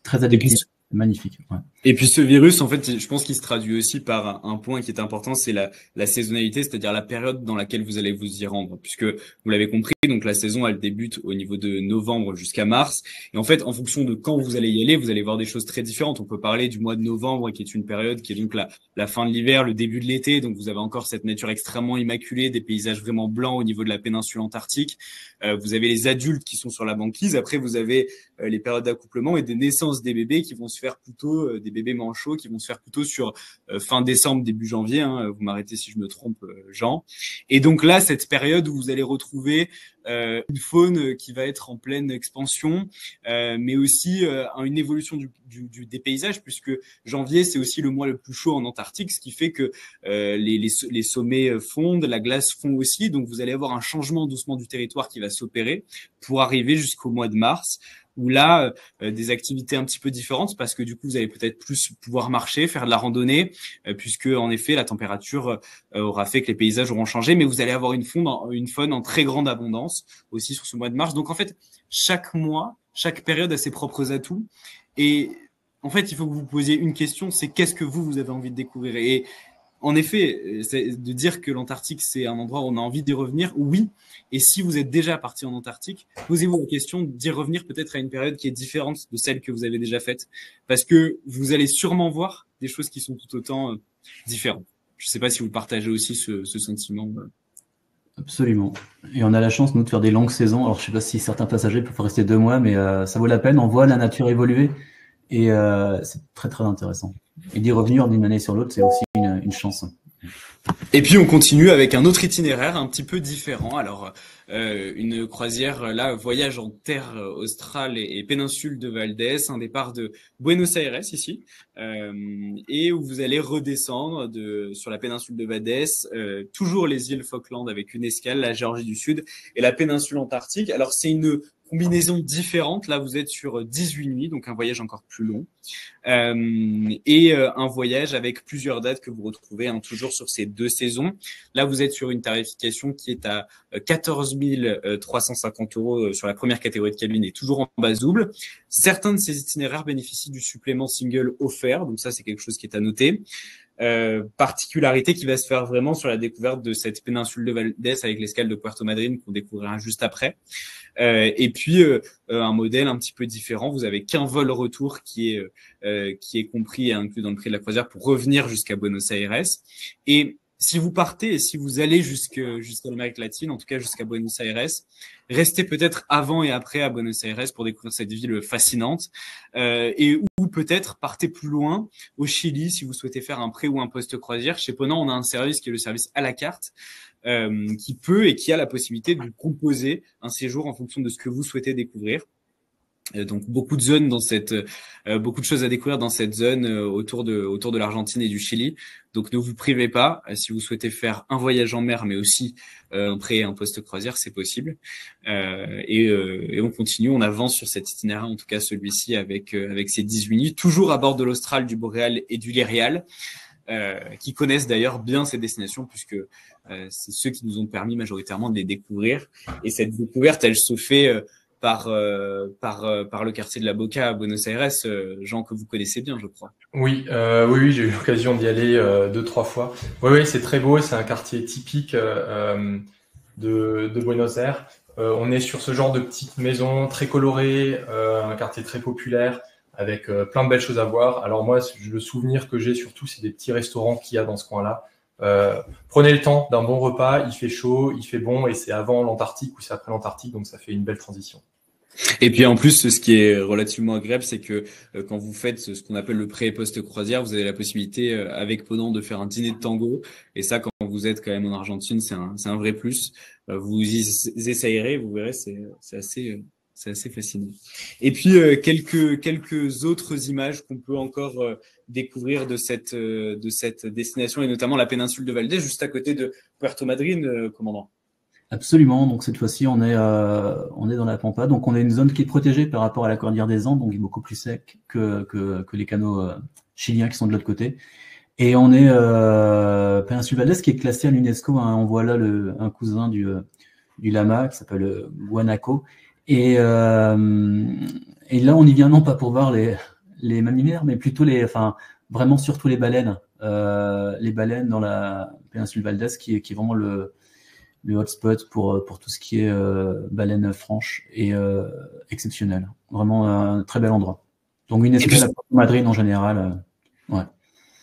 Très addictif, magnifique. Ouais. Et puis ce virus, en fait, je pense qu'il se traduit aussi par un point qui est important, c'est la saisonnalité, c'est-à-dire la période dans laquelle vous allez vous y rendre, puisque vous l'avez compris, donc la saison elle débute au niveau de novembre jusqu'à mars, et en fait en fonction de quand vous allez y aller, vous allez voir des choses très différentes. On peut parler du mois de novembre qui est une période qui est donc la fin de l'hiver, le début de l'été, donc vous avez encore cette nature extrêmement immaculée, des paysages vraiment blancs au niveau de la péninsule antarctique. Vous avez les adultes qui sont sur la banquise, après vous avez les périodes d'accouplement et des naissances des bébés qui vont se faire plutôt des bébés manchots qui vont se faire plutôt sur fin décembre, début janvier. Hein, vous m'arrêtez si je me trompe, Jean. Et donc là, cette période où vous allez retrouver une faune qui va être en pleine expansion, mais aussi une évolution des paysages, puisque janvier, c'est aussi le mois le plus chaud en Antarctique, ce qui fait que les sommets fondent, la glace fond aussi, donc vous allez avoir un changement doucement du territoire qui va s'opérer pour arriver jusqu'au mois de mars, où là, des activités un petit peu différentes, parce que du coup, vous allez peut-être plus pouvoir marcher, faire de la randonnée, puisque en effet, la température aura fait que les paysages auront changé, mais vous allez avoir une faune en très grande abondance aussi sur ce mois de mars. Donc en fait, chaque mois, chaque période a ses propres atouts, et en fait, il faut que vous vous posiez une question, c'est qu'est-ce que vous avez envie de découvrir? Et en effet, c'est de dire que l'Antarctique, c'est un endroit où on a envie d'y revenir, oui. Et si vous êtes déjà parti en Antarctique, posez-vous la question d'y revenir peut-être à une période qui est différente de celle que vous avez déjà faite, parce que vous allez sûrement voir des choses qui sont tout autant différentes. Je ne sais pas si vous partagez aussi ce sentiment. Absolument. Et on a la chance, nous, de faire des longues saisons. Alors, je ne sais pas si certains passagers peuvent rester 2 mois, mais ça vaut la peine. On voit la nature évoluer et c'est très, très intéressant. Et d'y revenir d'une année sur l'autre, c'est aussi une chance. Et puis on continue avec un autre itinéraire un petit peu différent. Alors une croisière là, voyage en terre australe et péninsule de Valdés, un départ de Buenos Aires ici, et où vous allez redescendre sur la péninsule de Valdés, toujours les îles Falkland avec une escale, la Géorgie du Sud et la péninsule antarctique. Alors c'est une combinaison différente. Là, vous êtes sur 18 nuits, donc un voyage encore plus long. Et un voyage avec plusieurs dates que vous retrouvez toujours sur ces 2 saisons. Là, vous êtes sur une tarification qui est à 14 350 € sur la première catégorie de cabine et toujours en base double. Certains de ces itinéraires bénéficient du supplément single offert, donc ça, c'est quelque chose qui est à noter. Particularité qui va se faire vraiment sur la découverte de cette péninsule de Valdés avec l'escale de Puerto Madryn qu'on découvrira juste après. Et puis un modèle un petit peu différent. Vous avez qu'un vol retour qui est compris et inclus dans le prix de la croisière pour revenir jusqu'à Buenos Aires. Et si vous partez et si vous allez jusqu'à l'Amérique latine, en tout cas jusqu'à Buenos Aires, restez peut-être avant et après à Buenos Aires pour découvrir cette ville fascinante, ou peut-être partez plus loin au Chili si vous souhaitez faire un pré ou un post-croisière. Chez Ponant, on a un service qui est le service à la carte, qui peut et qui a la possibilité de composer un séjour en fonction de ce que vous souhaitez découvrir. Donc beaucoup de zones beaucoup de choses à découvrir dans cette zone autour de l'Argentine et du Chili. Donc ne vous privez pas. Si vous souhaitez faire un voyage en mer, mais aussi un pré et un post-croisière, c'est possible. Et on continue, on avance sur cet itinéraire, en tout cas celui-ci avec ces 18 nuits, toujours à bord de l'Austral, du Boréal et du Lyréal. Qui connaissent d'ailleurs bien ces destinations puisque c'est ceux qui nous ont permis majoritairement de les découvrir. Et cette découverte, elle se fait par le quartier de la Boca à Buenos Aires, Jean, que vous connaissez bien, je crois. Oui, oui, j'ai eu l'occasion d'y aller 2-3 fois. Oui, c'est très beau, c'est un quartier typique de Buenos Aires. On est sur ce genre de petites maisons très colorées, un quartier très populaire avec plein de belles choses à voir. Alors moi, le souvenir que j'ai surtout, c'est des petits restaurants qu'il y a dans ce coin-là. Prenez le temps d'un bon repas, il fait chaud, il fait bon, et c'est avant l'Antarctique ou c'est après l'Antarctique, donc ça fait une belle transition. Et puis en plus, ce qui est relativement agréable, c'est que quand vous faites ce qu'on appelle le pré- et post-croisière, vous avez la possibilité avec Ponant de faire un dîner de tango. Et ça, quand vous êtes quand même en Argentine, c'est un vrai plus. Vous y essayerez, vous verrez, c'est assez fascinant. Et puis quelques autres images qu'on peut encore découvrir de cette destination, et notamment la péninsule de Valdés, juste à côté de Puerto Madryn, commandant. Absolument. Donc cette fois-ci, on est dans la Pampa. Donc on a une zone qui est protégée par rapport à la cordillère des Andes, donc il est beaucoup plus sec que les canaux chiliens qui sont de l'autre côté. Et on est péninsule Valdés qui est classée à l'UNESCO. Hein. On voit là un cousin du lama qui s'appelle Guanaco. Et là, on y vient non pas pour voir les mammifères, mais plutôt vraiment surtout les baleines. Les baleines dans la péninsule Valdés qui est vraiment le hotspot pour tout ce qui est baleine franche et exceptionnel. Vraiment un très bel endroit. Donc une escale à Puerto Madryn en général. Ouais.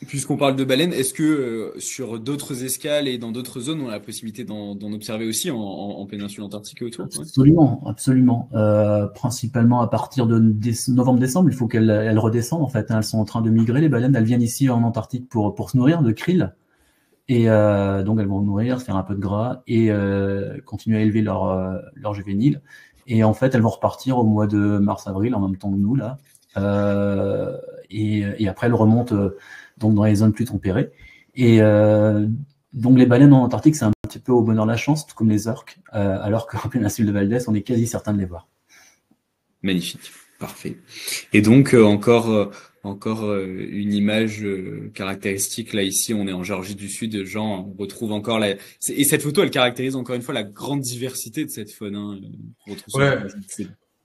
Puisqu'on parle de baleines, est-ce que sur d'autres escales et dans d'autres zones, on a la possibilité d'en observer aussi en péninsule antarctique et autour? Absolument, absolument. Principalement à partir de novembre-décembre, il faut qu'elles redescendent en fait. Elles sont en train de migrer, les baleines. Elles viennent ici en Antarctique pour se nourrir de krill. Et donc elles vont nourrir, faire un peu de gras et continuer à élever leur juvénile. Et en fait, elles vont repartir au mois de mars-avril en même temps que nous là. Et après, elles remontent donc dans les zones plus tempérées. Et donc les baleines en Antarctique, c'est un petit peu au bonheur la chance, tout comme les orques, alors qu'en péninsule de Valdez, on est quasi certain de les voir. Magnifique, parfait. Et donc encore une image caractéristique. Là ici, on est en Géorgie du Sud. Jean, on retrouve encore et cette photo, elle caractérise encore une fois la grande diversité de cette faune. Hein, on retrouve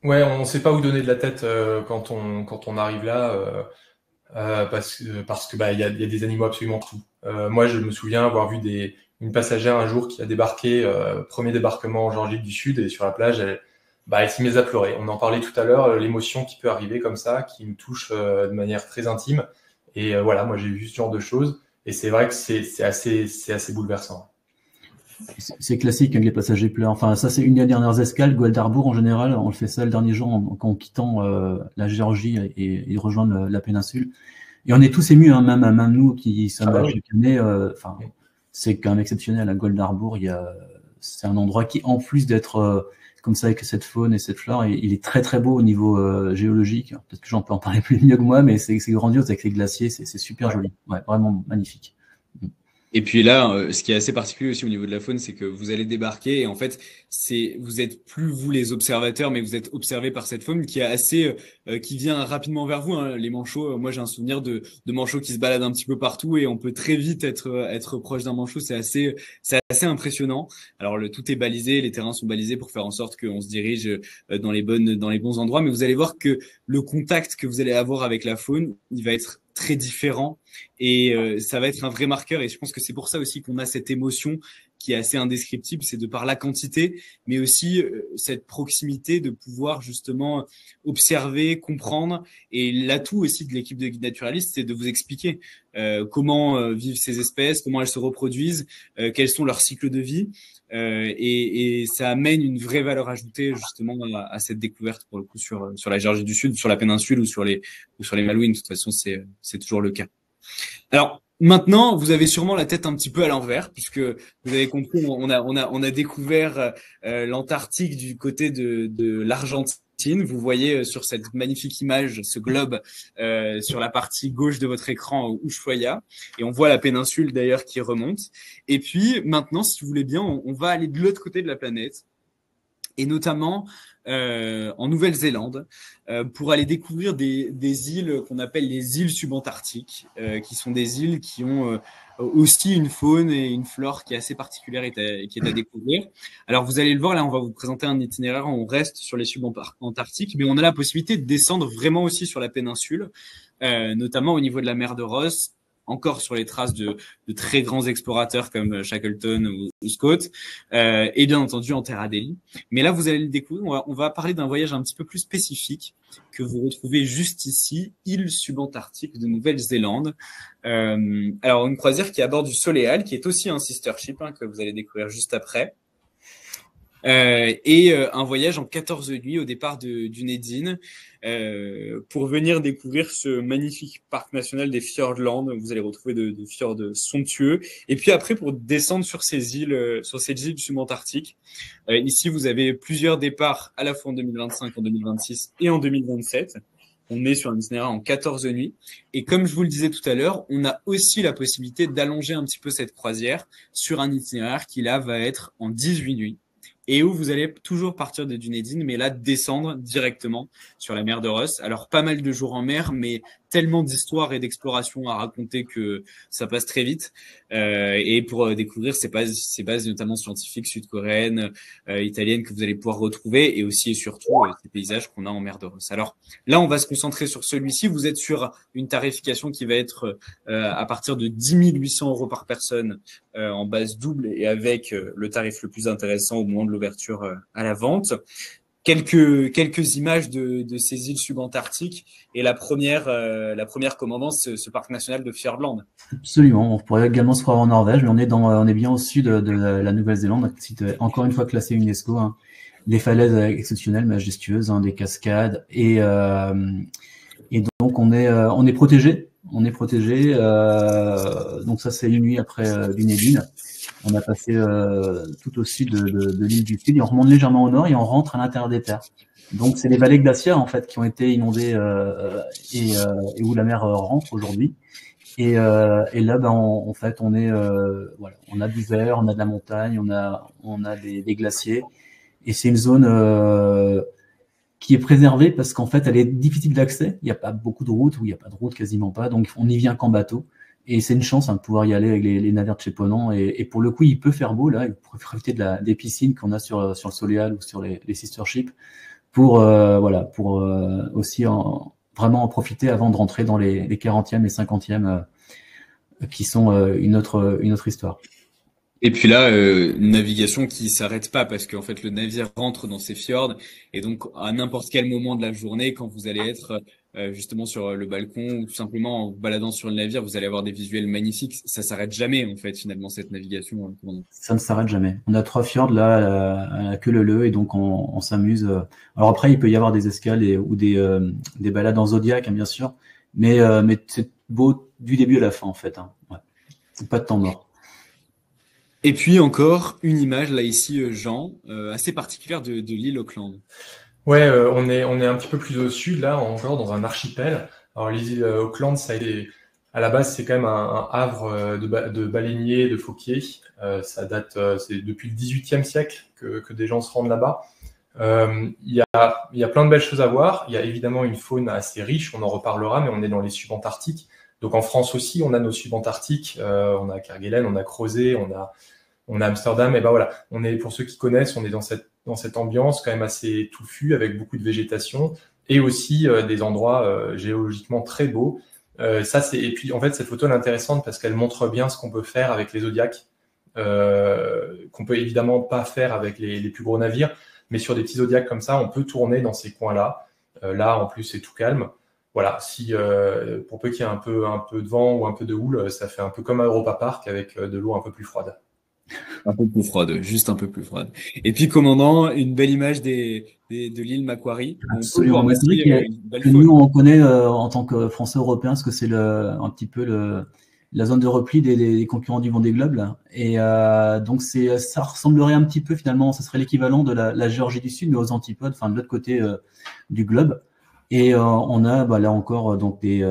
ouais, on ne sait pas où donner de la tête quand on arrive là. Parce que il y a des animaux absolument partout. Moi, je me souviens avoir vu une passagère un jour qui a débarqué, premier débarquement en Géorgie du Sud, et sur la plage, elle s'est mise à pleurer. On en parlait tout à l'heure, l'émotion qui peut arriver comme ça, qui me touche de manière très intime. Et voilà, moi j'ai vu ce genre de choses, et c'est vrai que c'est assez bouleversant. C'est classique que les passagers pleurent. Enfin, ça, c'est une des dernières escales. Gualdarbourg, en général, on le fait ça le dernier jour en quittant la Géorgie et rejoindre la péninsule. Et on est tous émus, hein, même nous qui sommes chaque année. Enfin, c'est quand même exceptionnel. À Gualdarbourg, c'est un endroit qui, en plus d'être comme ça avec cette faune et cette flore, il est très très beau au niveau géologique. Peut-être que j'en peux en parler plus mieux que moi, mais c'est grandiose avec les glaciers. C'est super joli. Ouais, vraiment magnifique. Et puis là, ce qui est assez particulier aussi au niveau de la faune, c'est que vous allez débarquer et en fait, vous êtes plus vous les observateurs, mais vous êtes observés par cette faune qui est qui vient rapidement vers vous. Hein. Les manchots, moi j'ai un souvenir de manchots qui se baladent un petit peu partout et on peut très vite être proche d'un manchot. C'est assez impressionnant. Alors tout est balisé, les terrains sont balisés pour faire en sorte qu'on se dirige dans les bons endroits. Mais vous allez voir que le contact que vous allez avoir avec la faune, il va être très différent et ça va être un vrai marqueur et je pense que c'est pour ça aussi qu'on a cette émotion qui est assez indescriptible, c'est de par la quantité mais aussi cette proximité de pouvoir justement observer, comprendre et l'atout aussi de l'équipe de guides naturalistes c'est de vous expliquer comment vivent ces espèces, comment elles se reproduisent, quels sont leurs cycles de vie et ça amène une vraie valeur ajoutée justement à cette découverte pour le coup sur la Géorgie du Sud, sur la péninsule ou sur les Malouines. De toute façon, c'est toujours le cas. Alors maintenant, vous avez sûrement la tête un petit peu à l'envers puisque vous avez compris, on a découvert l'Antarctique du côté de l'Argentine. Vous voyez sur cette magnifique image ce globe sur la partie gauche de votre écran Ushuaia et on voit la péninsule d'ailleurs qui remonte. Et puis maintenant, si vous voulez bien, on va aller de l'autre côté de la planète et notamment en Nouvelle-Zélande pour aller découvrir des îles qu'on appelle les îles subantarctiques qui sont des îles qui ont aussi une faune et une flore qui est assez particulière et qui est à découvrir. Alors vous allez le voir, là on va vous présenter un itinéraire où on reste sur les subantarctiques, mais on a la possibilité de descendre vraiment aussi sur la péninsule, notamment au niveau de la mer de Ross, encore sur les traces de très grands explorateurs comme Shackleton ou Scott, et bien entendu en Terre Adélie. Mais là, vous allez le découvrir, on va parler d'un voyage un petit peu plus spécifique que vous retrouvez juste ici, île subantarctique de Nouvelle-Zélande. Alors, une croisière qui aborde du Soleil, qui est aussi un sister ship, que vous allez découvrir juste après. Et un voyage en 14 nuits au départ du Dunedin pour venir découvrir ce magnifique parc national des Fiordland. Vous allez retrouver de fjords somptueux. Et puis après, pour descendre sur ces îles subantarctiques, ici, vous avez plusieurs départs à la fois en 2025, en 2026 et en 2027. On est sur un itinéraire en 14 nuits. Et comme je vous le disais tout à l'heure, on a aussi la possibilité d'allonger un petit peu cette croisière sur un itinéraire qui, là, va être en 18 nuits. Et où vous allez toujours partir de Dunedin, mais là, descendre directement sur la mer de Ross. Alors, pas mal de jours en mer, mais tellement d'histoires et d'explorations à raconter que ça passe très vite. Et pour découvrir ces bases notamment scientifiques sud-coréennes, italiennes, que vous allez pouvoir retrouver, et aussi et surtout ces paysages qu'on a en mer de Ross. Alors là, on va se concentrer sur celui-ci. Vous êtes sur une tarification qui va être à partir de 10 800 € par personne en base double et avec le tarif le plus intéressant au moment de l'ouverture à la vente. quelques images de ces îles subantarctiques et la première commandance, ce parc national de Fiordland. Absolument. On pourrait également se croire en Norvège, mais on est bien au sud de la Nouvelle-Zélande, site encore une fois classé UNESCO. Hein. Les falaises exceptionnelles, majestueuses, hein, des cascades et donc on est protégé. On est protégé. Donc ça c'est une nuit après Dunedin. On a passé tout au sud de l'île du Sud et on remonte légèrement au nord et on rentre à l'intérieur des terres. Donc c'est les vallées glaciaires en fait qui ont été inondées et où la mer rentre aujourd'hui. Et là, ben, en fait, on est voilà, on a du vert, on a de la montagne, on a des glaciers, et c'est une zone qui est préservée parce qu'en fait, elle est difficile d'accès. Il n'y a pas beaucoup de routes, ou il n'y a pas de route quasiment pas, donc on n'y vient qu'en bateau. Et c'est une chance hein, de pouvoir y aller avec les navires de chez Ponant. Et pour le coup, il peut faire beau là. Il faut profiter des piscines qu'on a sur le Soleal ou sur les sister ships pour voilà, pour aussi vraiment en profiter avant de rentrer dans les 40e et 50e qui sont une autre histoire. Et puis là, une navigation qui s'arrête pas parce qu'en fait le navire rentre dans ces fjords et donc à n'importe quel moment de la journée, quand vous allez être justement sur le balcon ou tout simplement en vous baladant sur le navire, vous allez avoir des visuels magnifiques. Ça s'arrête jamais en fait finalement cette navigation. Ça ne s'arrête jamais. On a 3 fjords là à Queuleleu et donc on s'amuse. Alors après il peut y avoir des escales ou des balades en Zodiac hein, bien sûr, mais c'est beau du début à la fin en fait. Hein. Ouais. C'est pas de temps mort. Et puis encore une image là ici, Jean, assez particulière de l'île Auckland. Ouais, on est un petit peu plus au sud là, encore dans un archipel. Alors les îles Auckland, ça a été à la base c'est quand même un havre de baleiniers, de phoquiers. Ça date, c'est depuis le XVIIIe siècle que des gens se rendent là-bas. Il y a plein de belles choses à voir. Il y a évidemment une faune assez riche, on en reparlera, mais on est dans les subantarctiques. Donc en France aussi, on a nos subantarctiques, on a Kerguelen, on a Crozet, on a Amsterdam. Et ben voilà, on est, pour ceux qui connaissent, on est dans cette ambiance quand même assez touffue avec beaucoup de végétation et aussi des endroits géologiquement très beaux. Et puis en fait cette photo elle est intéressante parce qu'elle montre bien ce qu'on peut faire avec les zodiacs, qu'on peut évidemment pas faire avec les plus gros navires, mais sur des petits zodiacs comme ça, on peut tourner dans ces coins-là. Là en plus c'est tout calme. Voilà, pour peu qu'il y ait un peu de vent ou un peu de houle, ça fait un peu comme à Europa Park avec de l'eau un peu plus froide. Un peu plus froide, juste un peu plus froide. Et puis, commandant, une belle image de l'île Macquarie. Absolument. C'est vrai que nous, on connaît en tant que Français européens, parce que c'est un petit peu la zone de repli des concurrents du Vendée Globe. Là. Et donc, ça ressemblerait un petit peu, finalement, ça serait l'équivalent de la Géorgie du Sud, mais aux antipodes, enfin, de l'autre côté du globe. Et on a là encore donc les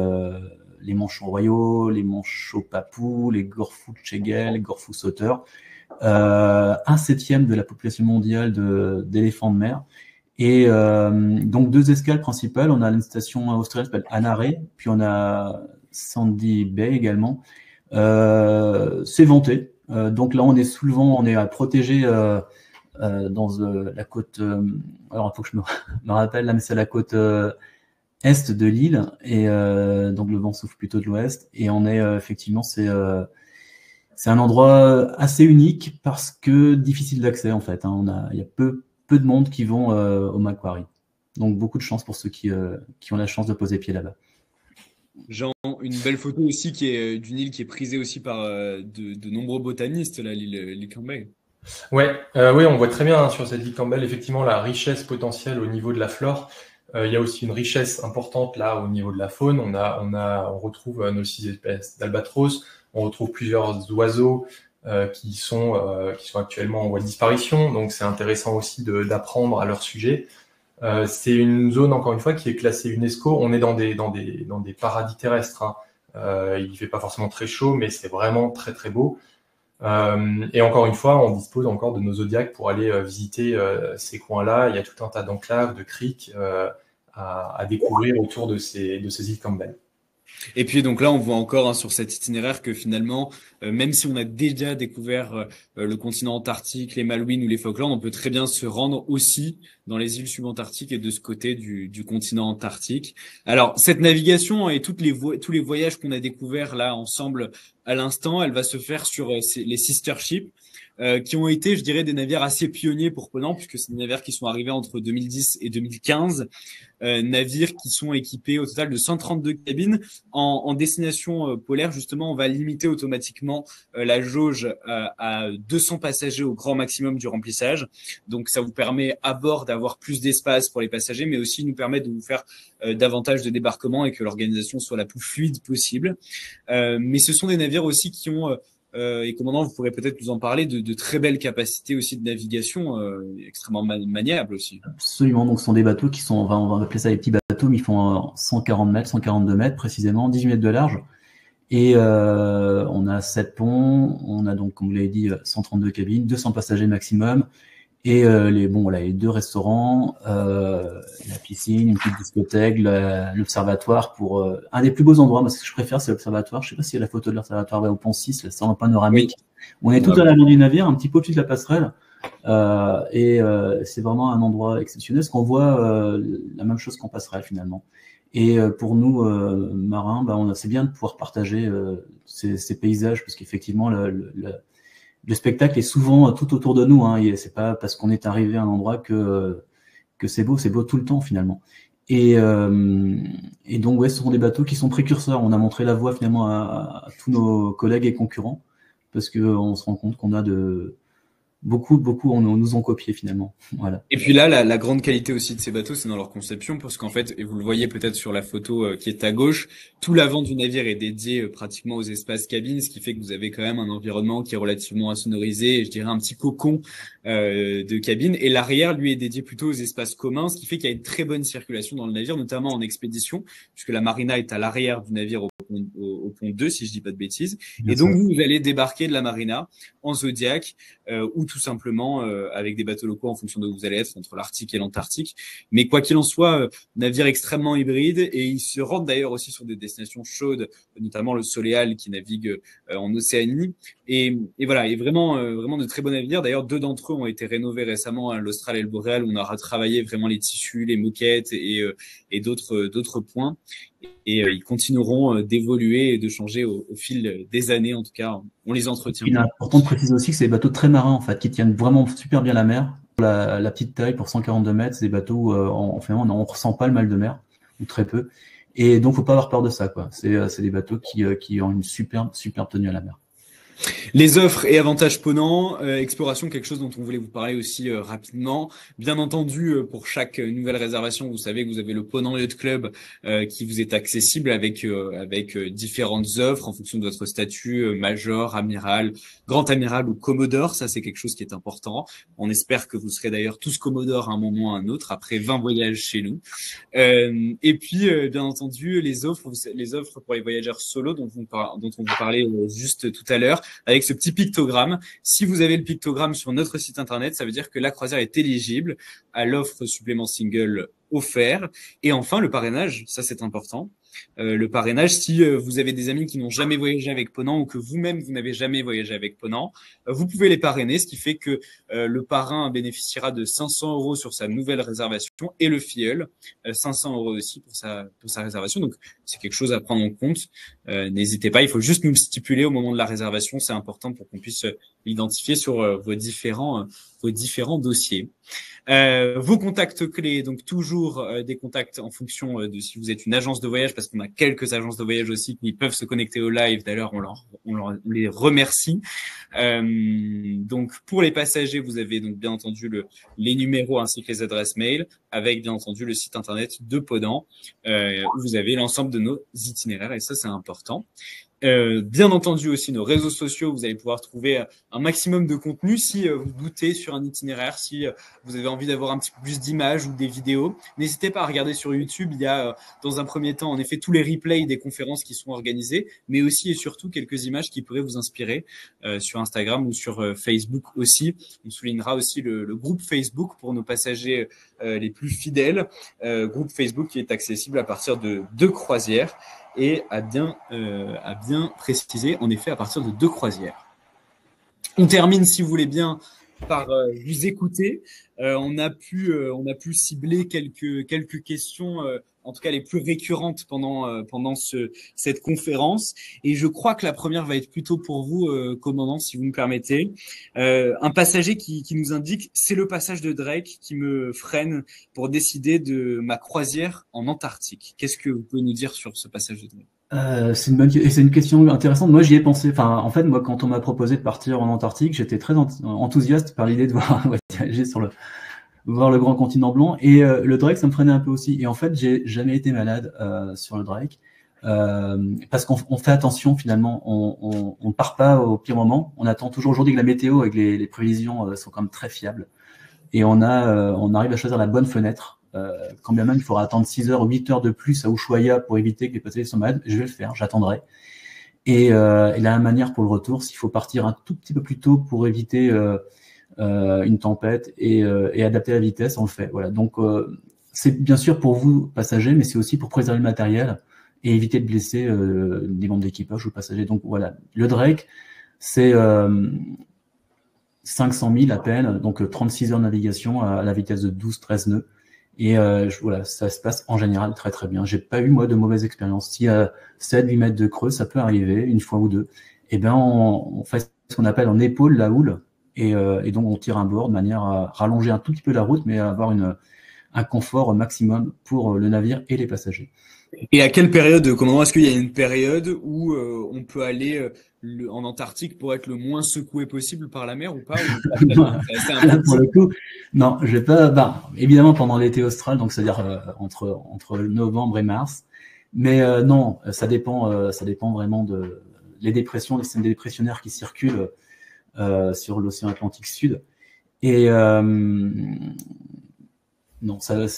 manchots royaux, les manchots papous, les gorfous tchégel, les gorfous sauteurs. 1/7 de la population mondiale d'éléphants de mer. Et donc 2 escales principales. On a une station australienne qui s'appelle Anare, puis on a Sandy Bay également. C'est vanté. Donc là, on est sous le vent, on est protégé dans la côte. Alors, il faut que je me rappelle là, mais c'est la côte est de l'île, et donc le vent souffle plutôt de l'ouest. Et on est effectivement, c'est un endroit assez unique parce que difficile d'accès en fait. Hein. Il y a peu de monde qui vont au Macquarie. Donc beaucoup de chance pour ceux qui ont la chance de poser pied là-bas. Jean, une belle photo aussi qui est d'une île qui est prisée aussi par de nombreux botanistes, là, l'île Campbell. Ouais, oui, on voit très bien hein, sur cette île Campbell effectivement la richesse potentielle au niveau de la flore. Il y a aussi une richesse importante là au niveau de la faune. On retrouve nos 6 espèces d'albatros. On retrouve plusieurs oiseaux qui sont actuellement en voie de disparition. Donc c'est intéressant aussi d'apprendre à leur sujet. C'est une zone encore une fois qui est classée UNESCO. On est dans des paradis terrestres. Hein. Il fait pas forcément très chaud, mais c'est vraiment très très beau. Et encore une fois, on dispose encore de nos zodiacs pour aller visiter ces coins-là. Il y a tout un tas d'enclaves, de criques à découvrir autour de ces îles Campbell. Et puis donc là, on voit encore sur cet itinéraire que finalement, même si on a déjà découvert le continent antarctique, les Malouines ou les Falklands, on peut très bien se rendre aussi dans les îles subantarctiques et de ce côté du continent antarctique. Alors cette navigation et tous les voyages qu'on a découverts là ensemble à l'instant, elle va se faire sur les sister ships. Qui ont été, je dirais, des navires assez pionniers pour Ponant, puisque c'est des navires qui sont arrivés entre 2010 et 2015. Navires qui sont équipés au total de 132 cabines. En destination polaire, justement, on va limiter automatiquement la jauge à 200 passagers au grand maximum du remplissage. Donc, ça vous permet à bord d'avoir plus d'espace pour les passagers, mais aussi nous permet de vous faire davantage de débarquements et que l'organisation soit la plus fluide possible. Mais ce sont des navires aussi qui ont et commandant, vous pourrez peut-être nous en parler, de très belles capacités aussi de navigation, extrêmement maniables aussi. Absolument, donc ce sont des bateaux qui sont, on va appeler ça les petits bateaux, mais ils font 140 mètres, 142 mètres précisément, 18 mètres de large. Et on a 7 ponts, on a donc, comme vous l'avez dit, 132 cabines, 200 passagers maximum, et les 2 restaurants, la piscine, une petite discothèque, l'observatoire pour un des plus beaux endroits. Moi, ce que je préfère, c'est l'observatoire. Je sais pas si la photo de l'observatoire va au pont 6, là, sans panoramique. Oui. On est tout à l'avant du navire, un petit peu au-dessus de la passerelle, et c'est vraiment un endroit exceptionnel, parce qu'on voit la même chose qu'en passerelle finalement. Et pour nous marins, c'est bien de pouvoir partager ces paysages, parce qu'effectivement le spectacle est souvent tout autour de nous, hein, et c'est pas parce qu'on est arrivé à un endroit que c'est beau tout le temps finalement. Et donc ce sont des bateaux qui sont précurseurs. On a montré la voie finalement à tous nos collègues et concurrents, parce que on se rend compte qu'on a beaucoup nous ont copié finalement. Voilà. Et puis là, la grande qualité aussi de ces bateaux, c'est dans leur conception, parce qu'en fait, et vous le voyez peut-être sur la photo qui est à gauche, tout l'avant du navire est dédié pratiquement aux espaces cabines, ce qui fait que vous avez quand même un environnement qui est relativement insonorisé, et je dirais un petit cocon de cabine. Et l'arrière, lui, est dédié plutôt aux espaces communs, ce qui fait qu'il y a une très bonne circulation dans le navire, notamment en expédition, puisque la marina est à l'arrière du navire au pont 2, si je dis pas de bêtises. Bien et donc, vous allez débarquer de la marina en Zodiac, ou tout simplement avec des bateaux locaux en fonction de où vous allez être, entre l'Arctique et l'Antarctique. Mais quoi qu'il en soit, navire extrêmement hybride, et ils se rendent d'ailleurs aussi sur des destinations chaudes, notamment le Soleal qui navigue en Océanie. Et voilà, et vraiment de très bons navires. D'ailleurs, 2 d'entre eux ont été rénovés récemment, l'Austral et le Boréal, où on a retravaillé vraiment les tissus, les moquettes et d'autres points. Et ils continueront d'évoluer et de changer au fil des années. En tout cas, on les entretient. Il est important de préciser aussi que c'est des bateaux très marins, en fait, qui tiennent vraiment super bien la mer. La petite taille pour 142 mètres, c'est des bateaux où on ressent pas le mal de mer, ou très peu. Et donc, faut pas avoir peur de ça, quoi. C'est des bateaux qui ont une superbe tenue à la mer. Les offres et avantages Ponant, exploration, quelque chose dont on voulait vous parler aussi rapidement. Bien entendu, pour chaque nouvelle réservation, vous savez que vous avez le Ponant Yacht Club qui vous est accessible avec différentes offres en fonction de votre statut, major, amiral, grand amiral ou commodore. Ça, c'est quelque chose qui est important. On espère que vous serez d'ailleurs tous commodore à un moment ou à un autre après 20 voyages chez nous. Et puis, bien entendu, les offres pour les voyageurs solo dont on vous parlait juste tout à l'heure, avec ce petit pictogramme. Si vous avez le pictogramme sur notre site internet, ça veut dire que la croisière est éligible à l'offre supplément single offert. Et enfin, le parrainage, ça c'est important. Le parrainage, si vous avez des amis qui n'ont jamais voyagé avec Ponant ou que vous-même vous n'avez jamais voyagé avec Ponant, vous pouvez les parrainer, ce qui fait que le parrain bénéficiera de 500 € sur sa nouvelle réservation et le filleul 500 € aussi pour sa réservation. Donc c'est quelque chose à prendre en compte. N'hésitez pas, il faut juste nous le stipuler au moment de la réservation, c'est important pour qu'on puisse l'identifier sur vos différents dossiers. Vos contacts clés, donc toujours des contacts en fonction de si vous êtes une agence de voyage, parce qu'on a quelques agences de voyage aussi qui peuvent se connecter au live. D'ailleurs, on les remercie. Donc pour les passagers, vous avez donc bien entendu les numéros ainsi que les adresses mail, avec bien entendu le site internet de Ponant où vous avez l'ensemble de nos itinéraires, et ça c'est important. Bien entendu aussi nos réseaux sociaux, vous allez pouvoir trouver un maximum de contenu si vous doutez sur un itinéraire, si vous avez envie d'avoir un petit peu plus d'images ou des vidéos. N'hésitez pas à regarder sur YouTube, il y a dans un premier temps en effet tous les replays des conférences qui sont organisées, mais aussi et surtout quelques images qui pourraient vous inspirer sur Instagram ou sur Facebook aussi. On soulignera aussi le groupe Facebook pour nos passagers les plus fidèles, groupe Facebook qui est accessible à partir de 2 croisières. et à bien préciser, en effet, à partir de 2 croisières. On termine, si vous voulez bien, par vous écouter. On a pu cibler quelques questions, en tout cas les plus récurrentes pendant cette conférence. Et je crois que la première va être plutôt pour vous, commandant, si vous me permettez. Un passager qui nous indique: c'est le passage de Drake qui me freine pour décider de ma croisière en Antarctique. Qu'est-ce que vous pouvez nous dire sur ce passage de Drake? C'est une question intéressante. Moi, j'y ai pensé. Enfin, en fait, moi, quand on m'a proposé de partir en Antarctique, j'étais très enthousiaste par l'idée de voyager voir le grand continent blanc. Et le Drake, ça me freinait un peu aussi. Et en fait, j'ai jamais été malade sur le Drake parce qu'on fait attention finalement. On part pas au pire moment. On attend toujours aujourd'hui que la météo avec les prévisions sont quand même très fiables. Et on arrive à choisir la bonne fenêtre. Quand bien même il faudra attendre 6 heures ou 8 heures de plus à Ushuaia pour éviter que les passagers soient malades, je vais le faire, j'attendrai. Et la même manière pour le retour, s'il faut partir un tout petit peu plus tôt pour éviter une tempête et adapter la vitesse, on le fait. Voilà. Donc c'est bien sûr pour vous passagers, mais c'est aussi pour préserver le matériel et éviter de blesser des membres d'équipage ou passagers. Donc voilà, le Drake, c'est 500 000 à peine, donc 36 heures de navigation à la vitesse de 12-13 nœuds. Et voilà, ça se passe en général très très bien. J'ai pas eu moi de mauvaise expérience. S'il y a 7-8 mètres de creux, ça peut arriver une fois ou deux. Et ben on fait ce qu'on appelle en épaule la houle, et donc on tire un bord de manière à rallonger un tout petit peu la route, mais à avoir un confort maximum pour le navire et les passagers. Et à quelle période, commandant, est-ce qu'il y a une période où on peut aller en Antarctique pour être le moins secoué possible par la mer ou pas? Là, pour le coup, non, je vais pas. Bah, évidemment pendant l'été austral, donc c'est-à-dire entre novembre et mars. Mais non, ça dépend vraiment de les dépressions, les systèmes dépressionnaires qui circulent sur l'océan Atlantique Sud. Et non, il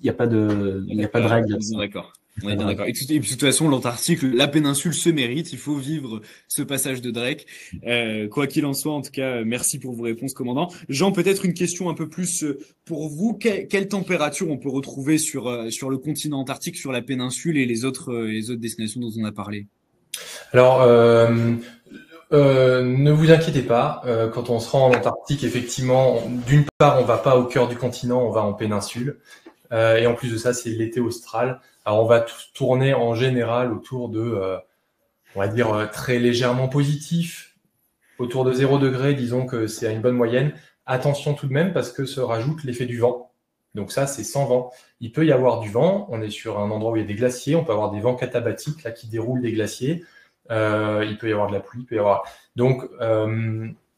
n'y a pas de règle. D'accord. On est bien d'accord. Et de toute façon, l'Antarctique, la péninsule se mérite. Il faut vivre ce passage de Drake. Quoi qu'il en soit, en tout cas, merci pour vos réponses, commandant. Jean, peut-être une question un peu plus pour vous. Quelle température on peut retrouver sur le continent antarctique, sur la péninsule et les autres destinations dont on a parlé? Alors, ne vous inquiétez pas. Quand on se rend en Antarctique, effectivement, d'une part, on va pas au cœur du continent, on va en péninsule. Et en plus de ça, c'est l'été austral. Alors, on va tourner en général autour de, on va dire, très légèrement positif, autour de 0 degré, disons que c'est à une bonne moyenne. Attention tout de même parce que se rajoute l'effet du vent. Donc ça, c'est sans vent. Il peut y avoir du vent. On est sur un endroit où il y a des glaciers. On peut avoir des vents catabatiques là qui déroulent des glaciers. Il peut y avoir de la pluie. Il peut y avoir. Donc,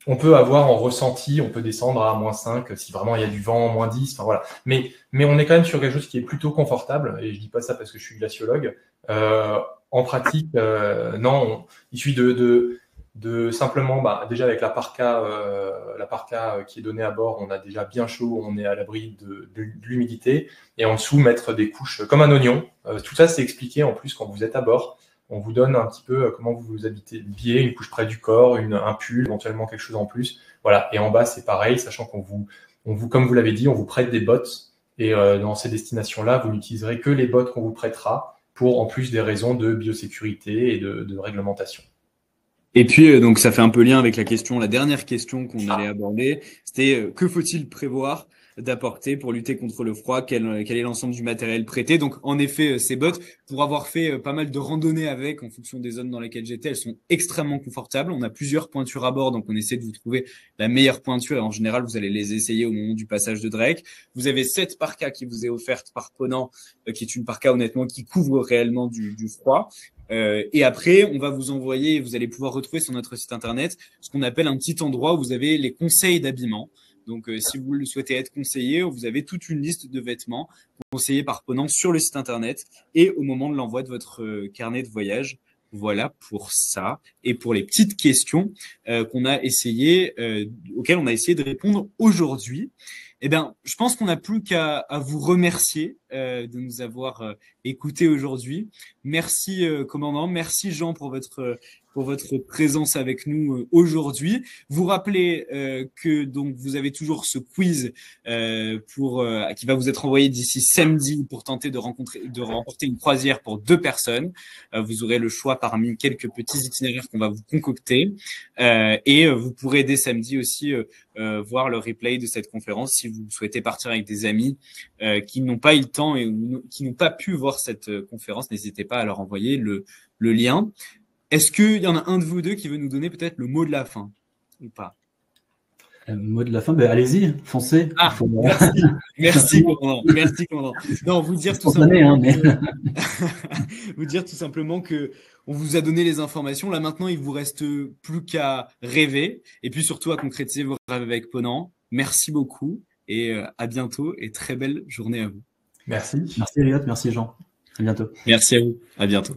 on peut avoir en ressenti, on peut descendre à -5 si vraiment il y a du vent, -10, enfin voilà. Mais on est quand même sur quelque chose qui est plutôt confortable, et je dis pas ça parce que je suis glaciologue. En pratique, non, il suffit de simplement, déjà avec la parka qui est donnée à bord, on a déjà bien chaud, on est à l'abri de l'humidité, et en dessous mettre des couches comme un oignon. Tout ça c'est expliqué en plus quand vous êtes à bord. On vous donne un petit peu comment vous vous habillez, une couche près du corps, un pull, éventuellement quelque chose en plus. Voilà. Et en bas, c'est pareil, sachant qu'on vous, comme vous l'avez dit, on vous prête des bottes. Et dans ces destinations-là, vous n'utiliserez que les bottes qu'on vous prêtera pour, en plus des raisons de biosécurité et de réglementation. Et puis, donc, ça fait un peu lien avec la dernière question qu'on allait aborder. C'était que faut-il prévoir d'apporter pour lutter contre le froid, quel est l'ensemble du matériel prêté. Donc, en effet, ces bottes, pour avoir fait pas mal de randonnées avec, en fonction des zones dans lesquelles j'étais, elles sont extrêmement confortables. On a plusieurs pointures à bord, donc on essaie de vous trouver la meilleure pointure. Et en général, vous allez les essayer au moment du passage de Drake. Vous avez cette parka qui vous est offerte par Ponant, qui est une parka, honnêtement, qui couvre réellement du froid. Et après, on va vous envoyer, vous allez pouvoir retrouver sur notre site internet ce qu'on appelle un petit endroit où vous avez les conseils d'habillement. Donc, si vous le souhaitez être conseillé, vous avez toute une liste de vêtements conseillés par Ponant sur le site internet et au moment de l'envoi de votre carnet de voyage. Voilà pour ça. Et pour les petites questions auxquelles on a essayé de répondre aujourd'hui, eh bien, je pense qu'on n'a plus qu'à vous remercier de nous avoir écoutés aujourd'hui. Merci commandant, merci Jean pour votre présence avec nous aujourd'hui. Vous rappelez que donc vous avez toujours ce quiz qui va vous être envoyé d'ici samedi pour tenter de remporter une croisière pour 2 personnes. Vous aurez le choix parmi quelques petits itinéraires qu'on va vous concocter et vous pourrez dès samedi aussi voir le replay de cette conférence si vous souhaitez partir avec des amis qui n'ont pas eu le temps et qui n'ont pas pu voir cette conférence. N'hésitez pas à leur envoyer le lien. Est-ce qu'il y en a un de vous deux qui veut nous donner peut-être le mot de la fin ou pas? Mot de la fin, ben allez-y, foncez. Ah, merci commandant. Merci commandant. Non, vous dire tout simplement, vous dire tout simplement que on vous a donné les informations. Là maintenant, il vous reste plus qu'à rêver et puis surtout à concrétiser vos rêves avec Ponant. Merci beaucoup et à bientôt et très belle journée à vous. Merci. Merci Elliot, merci Jean. À bientôt. Merci à vous. À bientôt.